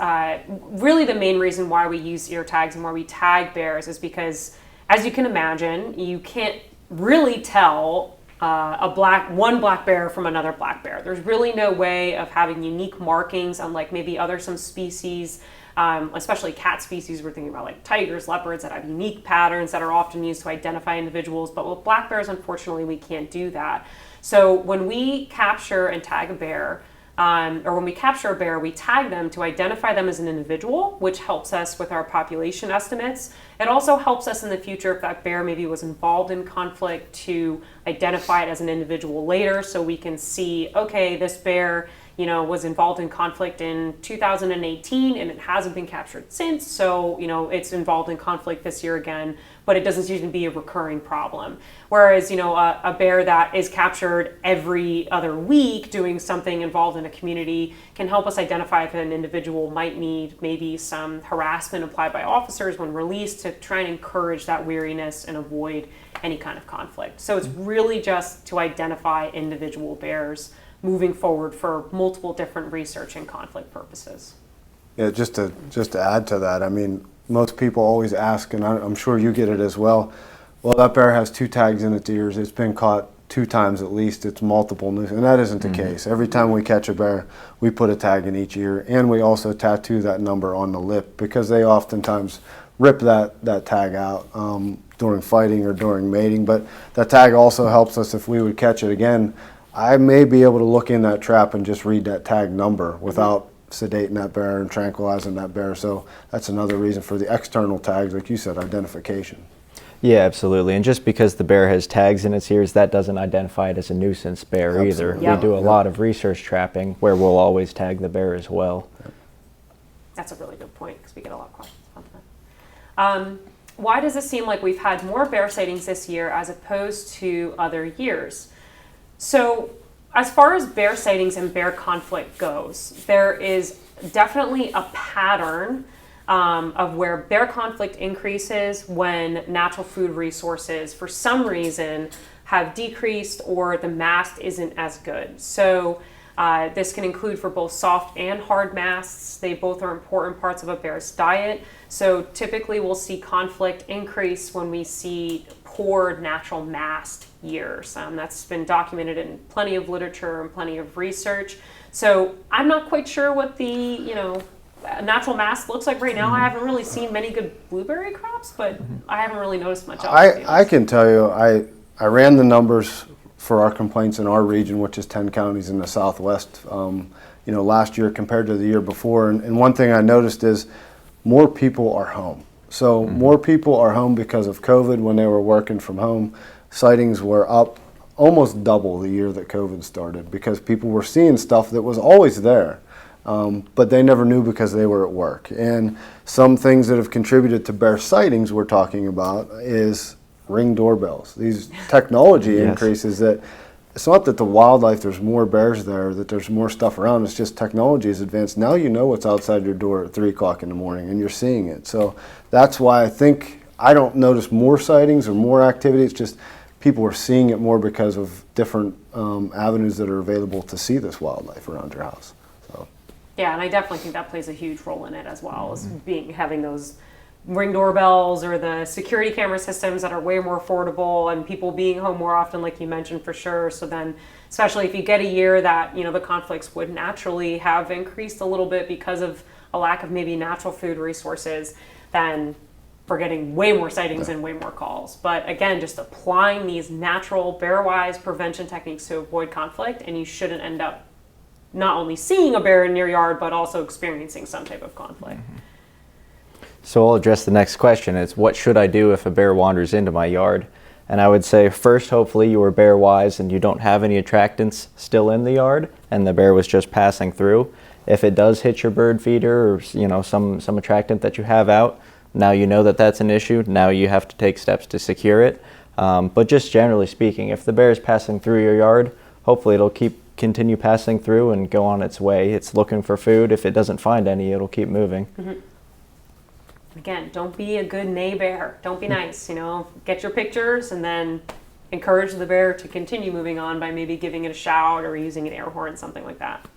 really the main reason why we use ear tags and why we tag bears is because, as you can imagine, you can't really tell one black bear from another black bear. There's really no way of having unique markings, unlike maybe some species, especially cat species. We're thinking about like tigers, leopards that have unique patterns that are often used to identify individuals. But with black bears, unfortunately, we can't do that. So when we capture and tag a bear, or when we capture a bear, we tag them to identify them as an individual, which helps us with our population estimates. It also helps us in the future if that bear maybe was involved in conflict to identify it as an individual later, so we can see, okay, this bear, was involved in conflict in 2018 and it hasn't been captured since, so, it's involved in conflict this year again, but it doesn't seem to be a recurring problem. Whereas, a bear that is captured every other week doing something involved in a community can help us identify if an individual might need maybe some harassment applied by officers when released to try and encourage that weariness and avoid any kind of conflict. So it's really just to identify individual bears moving forward for multiple different research and conflict purposes. Yeah, just to add to that, I mean, most people always ask, and I'm sure you get it as well, that bear has 2 tags in its ears, it's been caught 2 times at least, it's multiple news, and that isn't the case. Every time we catch a bear, we put a tag in each ear, and we also tattoo that number on the lip, because they oftentimes rip that tag out during fighting or during mating. But that tag also helps us if we would catch it again. I may be able to look in that trap and just read that tag number without sedating that bear and tranquilizing that bear. So that's another reason for the external tags, like you said, identification. Yeah, absolutely. And just because the bear has tags in its ears, that doesn't identify it as a nuisance bear either. Absolutely. Yep. We do a lot of research trapping where we'll always tag the bear as well. That's a really good point because we get a lot of questions about that. Why does it seem like we've had more bear sightings this year as opposed to other years? So as far as bear sightings and bear conflict goes, there is definitely a pattern of where bear conflict increases when natural food resources, for some reason, have decreased or the mast isn't as good. So this can include for both soft and hard masts. They both are important parts of a bear's diet. So typically we'll see conflict increase when we see poor natural mast years. That's been documented in plenty of literature and plenty of research. So I'm not quite sure what the, natural mast looks like right now. I haven't really seen many good blueberry crops, but I haven't really noticed much else. I can tell you, I ran the numbers for our complaints in our region, which is 10 counties in the Southwest, last year compared to the year before. And one thing I noticed is more people are home. So more people are home because of COVID when they were working from home. Sightings were up almost double the year that COVID started because people were seeing stuff that was always there. But they never knew because they were at work. And some things that have contributed to bear sightings we're talking about is Ring doorbells. These technology increases that it's not that the wildlife, there's more bears there, that there's more stuff around. It's just technology is advanced. Now you know what's outside your door at 3 o'clock in the morning and you're seeing it. So that's why I think I don't notice more sightings or more activity. It's just people are seeing it more because of different avenues that are available to see this wildlife around your house. So. Yeah, and I definitely think that plays a huge role in it as well, as having those Ring doorbells or the security camera systems that are way more affordable, and people being home more often, like you mentioned, for sure. So then, especially if you get a year that, you know, the conflicts would naturally have increased a little bit because of a lack of maybe natural food resources, then we're getting way more sightings and way more calls. But again, just applying these natural BearWise prevention techniques to avoid conflict, and you shouldn't end up not only seeing a bear in your yard, but also experiencing some type of conflict. So I'll address the next question. It's what should I do if a bear wanders into my yard? And I would say first, hopefully you were bear wise and you don't have any attractants still in the yard and the bear was just passing through. If it does hit your bird feeder or, you know, some attractant that you have out, now you know that that's an issue. Now you have to take steps to secure it. But just generally speaking, if the bear is passing through your yard, hopefully it'll continue passing through and go on its way. It's looking for food. If it doesn't find any, it'll keep moving. Again, don't be a good nay bear. Don't be nice, you know, get your pictures and then encourage the bear to continue moving on by maybe giving it a shout or using an air horn, something like that.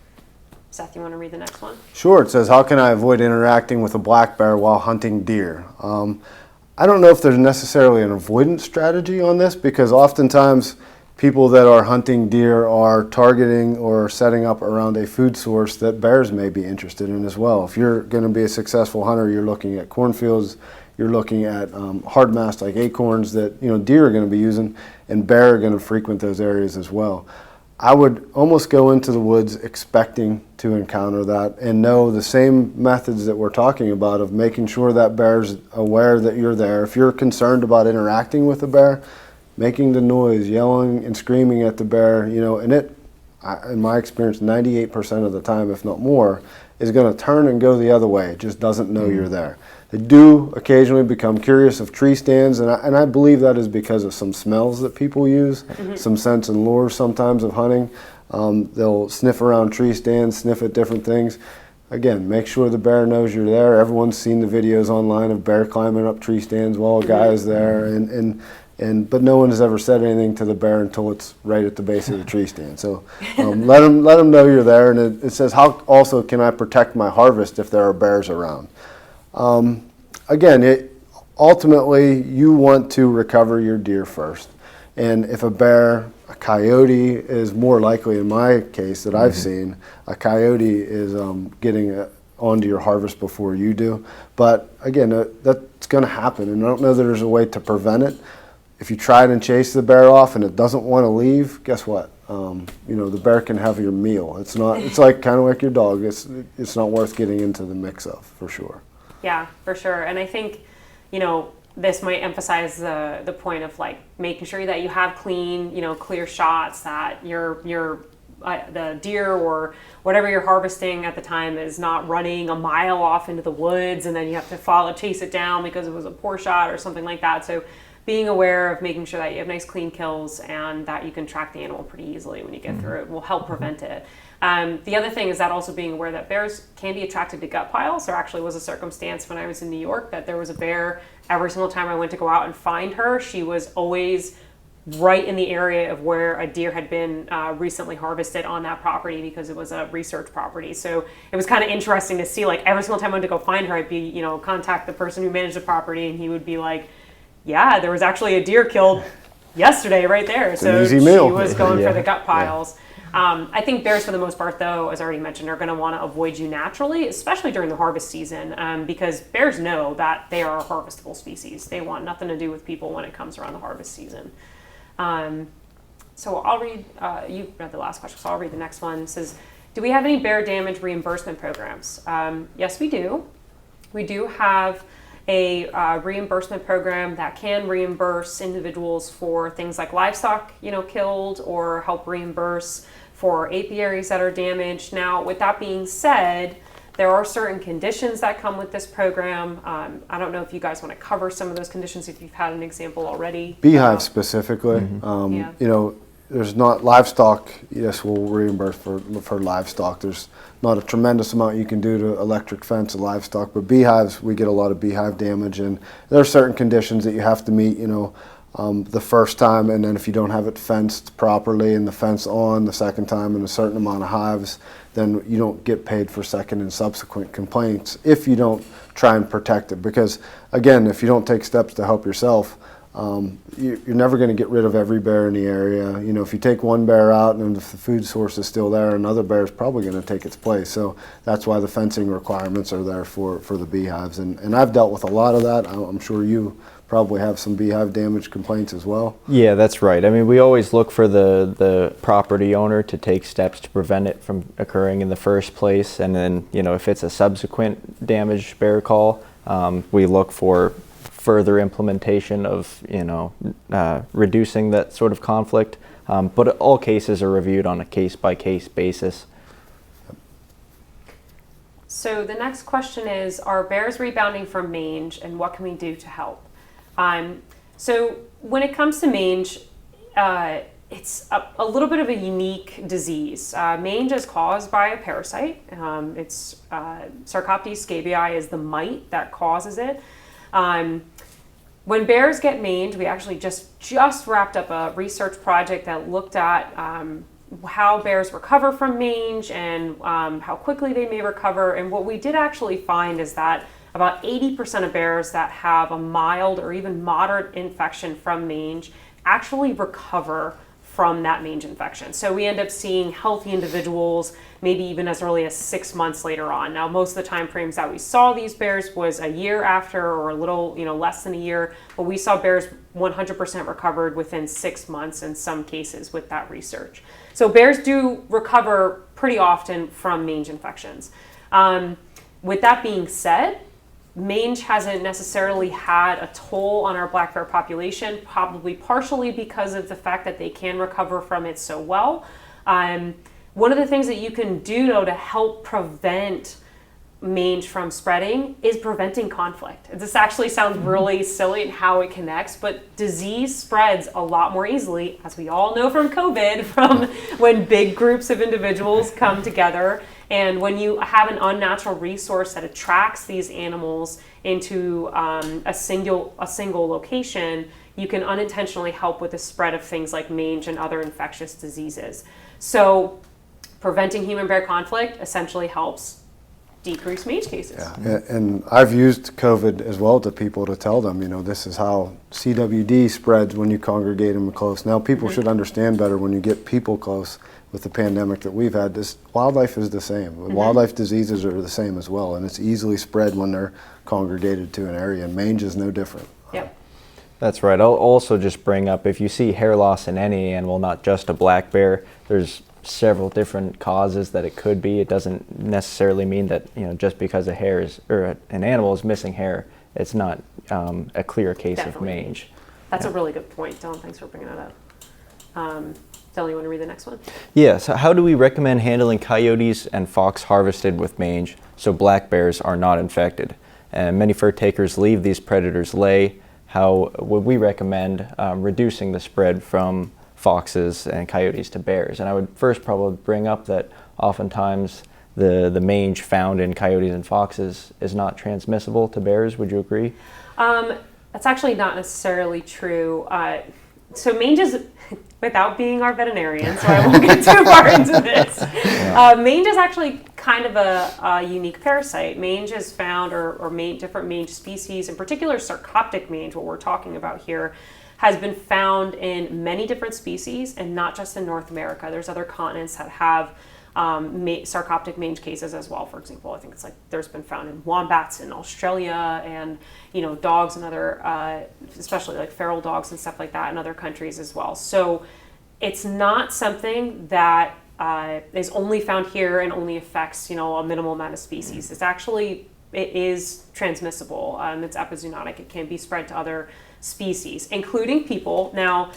Seth, you want to read the next one? Sure. It says, how can I avoid interacting with a black bear while hunting deer? I don't know if there's necessarily an avoidance strategy on this, because oftentimes people that are hunting deer are targeting or setting up around a food source that bears may be interested in as well. If you're going to be a successful hunter, you're looking at cornfields, you're looking at hard mass like acorns that, you know, deer are going to be using, and bear are going to frequent those areas as well. I would almost go into the woods expecting to encounter that and know the same methods that we're talking about of making sure that bear's aware that you're there. If you're concerned about interacting with a bear, making the noise, yelling and screaming at the bear, you know, and in my experience, 98% of the time, if not more, is going to turn and go the other way. It just doesn't know you're there. They do occasionally become curious of tree stands, and I believe that is because of some smells that people use, some scents and lures sometimes of hunting. They'll sniff around tree stands, sniff at different things. Again, make sure the bear knows you're there. Everyone's seen the videos online of bear climbing up tree stands while a guy is there, but no one has ever said anything to the bear until it's right at the base of the tree stand. So let them know you're there. And it says, how also can I protect my harvest if there are bears around? Again, ultimately you want to recover your deer first. And if a coyote is more likely, in my case that I've seen, a coyote is getting onto your harvest before you do. But again, that's going to happen, and I don't know that there's a way to prevent it. If you try and chase the bear off and it doesn't want to leave, guess what? You know, the bear can have your meal. It's like kind of like your dog. It's not worth getting into the mix of, for sure. Yeah, for sure. And I think, you know, this might emphasize the point of like making sure that you have clean, you know, clear shots, that the deer or whatever you're harvesting at the time is not running a mile off into the woods and then you have to chase it down because it was a poor shot or something like that. So being aware of making sure that you have nice clean kills and that you can track the animal pretty easily when you get through it will help prevent it. The other thing is that also being aware that bears can be attracted to gut piles. There actually was a circumstance when I was in New York that there was a bear. Every single time I went to go out and find her, she was always right in the area of where a deer had been recently harvested on that property, because it was a research property. So it was kind of interesting to see, like, every single time I went to go find her, I'd be, you know, contact the person who managed the property, and he would be like, yeah, there was actually a deer killed yesterday right there. It's an easy meal. She was going for the gut piles. I think bears, for the most part, though, as I already mentioned, are going to want to avoid you naturally, especially during the harvest season, because bears know that they are a harvestable species. They want nothing to do with people when it comes around the harvest season. So I'll read, you read the last question, so I'll read the next one. It says, do we have any bear damage reimbursement programs? Yes, we do. We do have a reimbursement program that can reimburse individuals for things like livestock, you know, killed, or help reimburse for apiaries that are damaged. Now, with that being said, there are certain conditions that come with this program. I don't know if you guys want to cover some of those conditions, if you've had an example already. Beehive specifically, you know, there's not livestock. Yes, we'll reimburse for livestock. There's not a tremendous amount you can do to electric fence a livestock, but beehives, we get a lot of beehive damage, and there are certain conditions that you have to meet. You know, the first time, and then if you don't have it fenced properly and the fence on the second time and a certain amount of hives, then you don't get paid for second and subsequent complaints if you don't try and protect it. Because again, if you don't take steps to help yourself, you're never going to get rid of every bear in the area. You know, if you take one bear out and if the food source is still there, another bear is probably going to take its place. So that's why the fencing requirements are there for the beehives. And I've dealt with a lot of that. I'm sure you probably have some beehive damage complaints as well. Yeah, that's right. I mean, we always look for the property owner to take steps to prevent it from occurring in the first place. And then, you know, if it's a subsequent damage bear call, we look for further implementation of, you know, reducing that sort of conflict. But all cases are reviewed on a case-by-case basis. So the next question is, are bears rebounding from mange, and what can we do to help? So when it comes to mange, it's a little bit of a unique disease. Mange is caused by a parasite. It's Sarcoptes scabiei is the mite that causes it. When bears get mange, we actually just wrapped up a research project that looked at how bears recover from mange and how quickly they may recover. And what we did actually find is that about 80% of bears that have a mild or even moderate infection from mange actually recover from that mange infection. So we end up seeing healthy individuals maybe even as early as 6 months later on. Now, most of the time frames that we saw these bears was a year after or a little, less than a year, but we saw bears 100% recovered within 6 months in some cases with that research. So bears do recover pretty often from mange infections. With that being said, mange hasn't necessarily had a toll on our black bear population, probably partially because of the fact that they can recover from it so well. One of the things that you can do, though, to help prevent mange from spreading is preventing conflict. This actually sounds really silly in how it connects, but disease spreads a lot more easily, as we all know from COVID, from when big groups of individuals come together. And when you have an unnatural resource that attracts these animals into a single location, you can unintentionally help with the spread of things like mange and other infectious diseases. So preventing human-bear conflict essentially helps decrease mange cases. Yeah, and I've used COVID as well to people to tell them, this is how CWD spreads when you congregate them close. Now people should understand better when you get people close. With the pandemic that we've had, this wildlife is the same. Wildlife diseases are the same as well, and it's easily spread when they're congregated to an area, and mange is no different. Yep. That's right. I'll also just bring up, if you see hair loss in any animal, not just a black bear, there's several different causes that it could be. It doesn't necessarily mean that, just because a hair is, or an animal is missing hair, it's not a clear case Definitely. of mange. That's a really good point, Dillon. Thanks for bringing that up. Dillon, you want to read the next one? Yeah, so how do we recommend handling coyotes and fox harvested with mange so black bears are not infected? And many fur takers leave these predators lay. How would we recommend reducing the spread from foxes and coyotes to bears? And I would first probably bring up that oftentimes the mange found in coyotes and foxes is not transmissible to bears. Would you agree? That's actually not necessarily true. So mange is, without being our veterinarian, so I won't get too far into this. Yeah. Mange is actually kind of a unique parasite. Mange is found, or different mange species, in particular Sarcoptic mange, what we're talking about here, has been found in many different species and not just in North America. There's other continents that have Sarcoptic mange cases as well. For example, I think it's like there's been found in wombats in Australia and dogs and other, especially like feral dogs and stuff like that in other countries as well. So it's not something that is only found here and only affects a minimal amount of species. It is transmissible. It's epizoonotic. It can be spread to other species, including people. Now,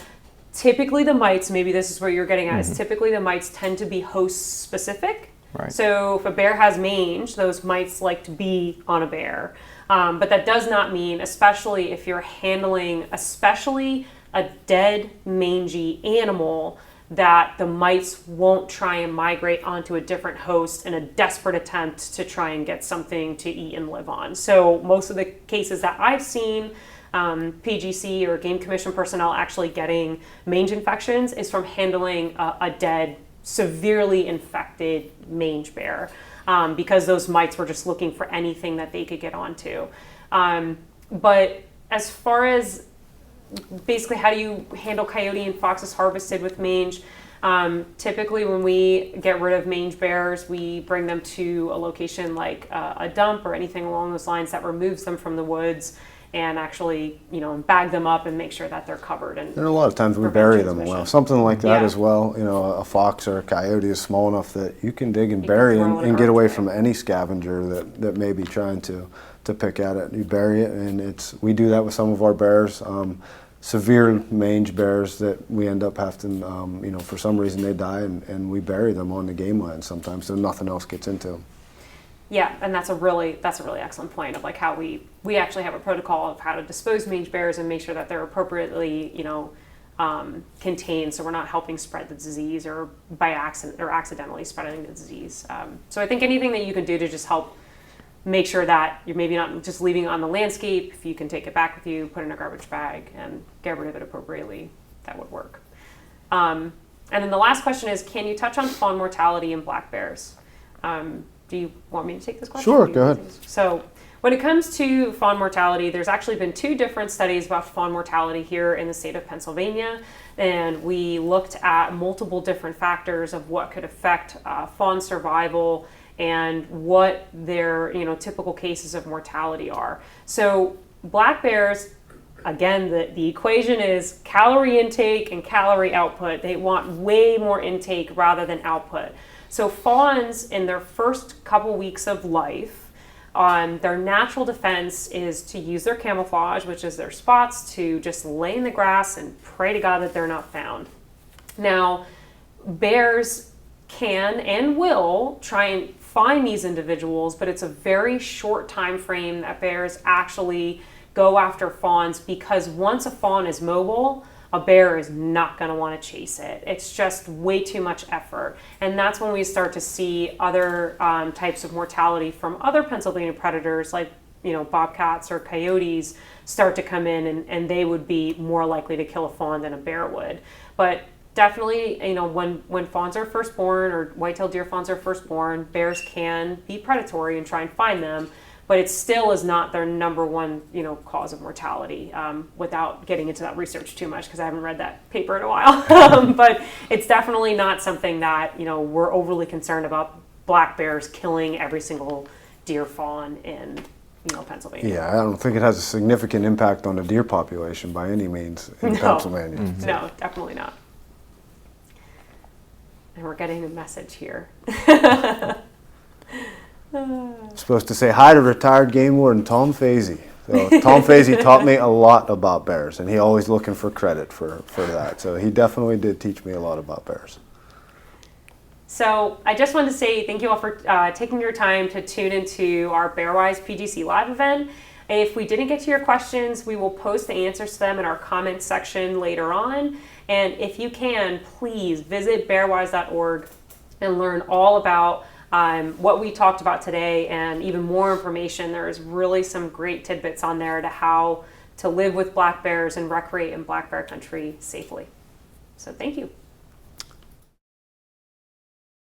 typically the mites, maybe this is where you're getting at, is typically the mites tend to be host specific. Right. So if a bear has mange, those mites like to be on a bear. But that does not mean, especially if you're handling, especially a dead mangy animal, that the mites won't try and migrate onto a different host in a desperate attempt to try and get something to eat and live on. So most of the cases that I've seen, PGC or Game Commission personnel actually getting mange infections is from handling a dead, severely infected mange bear, because those mites were just looking for anything that they could get onto. But as far as basically how do you handle coyote and foxes harvested with mange, typically when we get rid of mange bears, we bring them to a location like a dump or anything along those lines that removes them from the woods, and actually, bag them up and make sure that they're covered. And a lot of times we bury them well. Something like that Yeah. as well. A fox or a coyote is small enough that you can dig and bury throw it and get away garbage from any scavenger that may be trying to pick at it. You bury it, and we do that with some of our bears. Severe mange bears that we end up having, for some reason they die, and we bury them on the game land sometimes, so nothing else gets into them. Yeah, and that's a really excellent point of like how we actually have a protocol of how to dispose mange bears and make sure that they're appropriately, contained, so we're not helping spread the disease or by accident or accidentally spreading the disease. So I think anything that you can do to just help make sure that you're maybe not just leaving it on the landscape, if you can take it back with you, put it in a garbage bag, and get rid of it appropriately, that would work. And then the last question is, can you touch on fawn mortality in black bears? Do you want me to take this question? Sure, go ahead. So when it comes to fawn mortality, there's actually been 2 different studies about fawn mortality here in the state of Pennsylvania. And we looked at multiple different factors of what could affect fawn survival and what their typical cases of mortality are. So black bears, again, the equation is calorie intake and calorie output. They want way more intake rather than output. So fawns in their first couple weeks of life, their natural defense is to use their camouflage, which is their spots, to just lay in the grass and pray to God that they're not found. Now, bears can and will try and find these individuals, but it's a very short time frame that bears actually go after fawns, because once a fawn is mobile, a bear is not going to want to chase it. It's just way too much effort. And that's when we start to see other types of mortality from other Pennsylvania predators, like bobcats or coyotes, start to come in, and they would be more likely to kill a fawn than a bear would. But definitely, when fawns are first born, or white-tailed deer fawns are first born, bears can be predatory and try and find them, but it still is not their number one, cause of mortality, without getting into that research too much, because I haven't read that paper in a while. But it's definitely not something that, we're overly concerned about black bears killing every single deer fawn in, Pennsylvania. Yeah, I don't think it has a significant impact on the deer population by any means in Pennsylvania. Mm-hmm. No, definitely not. And we're getting a message here. Supposed to say hi to retired game warden Tom Fazy. So Tom Fazy taught me a lot about bears, and he always looking for credit for that. So he definitely did teach me a lot about bears. So I just wanted to say thank you all for taking your time to tune into our BearWise PGC live event. If we didn't get to your questions, we will post the answers to them in our comments section later on. And if you can, please visit bearwise.org and learn all about what we talked about today, and even more information. There's really some great tidbits on there to how to live with black bears and recreate in black bear country safely. So thank you.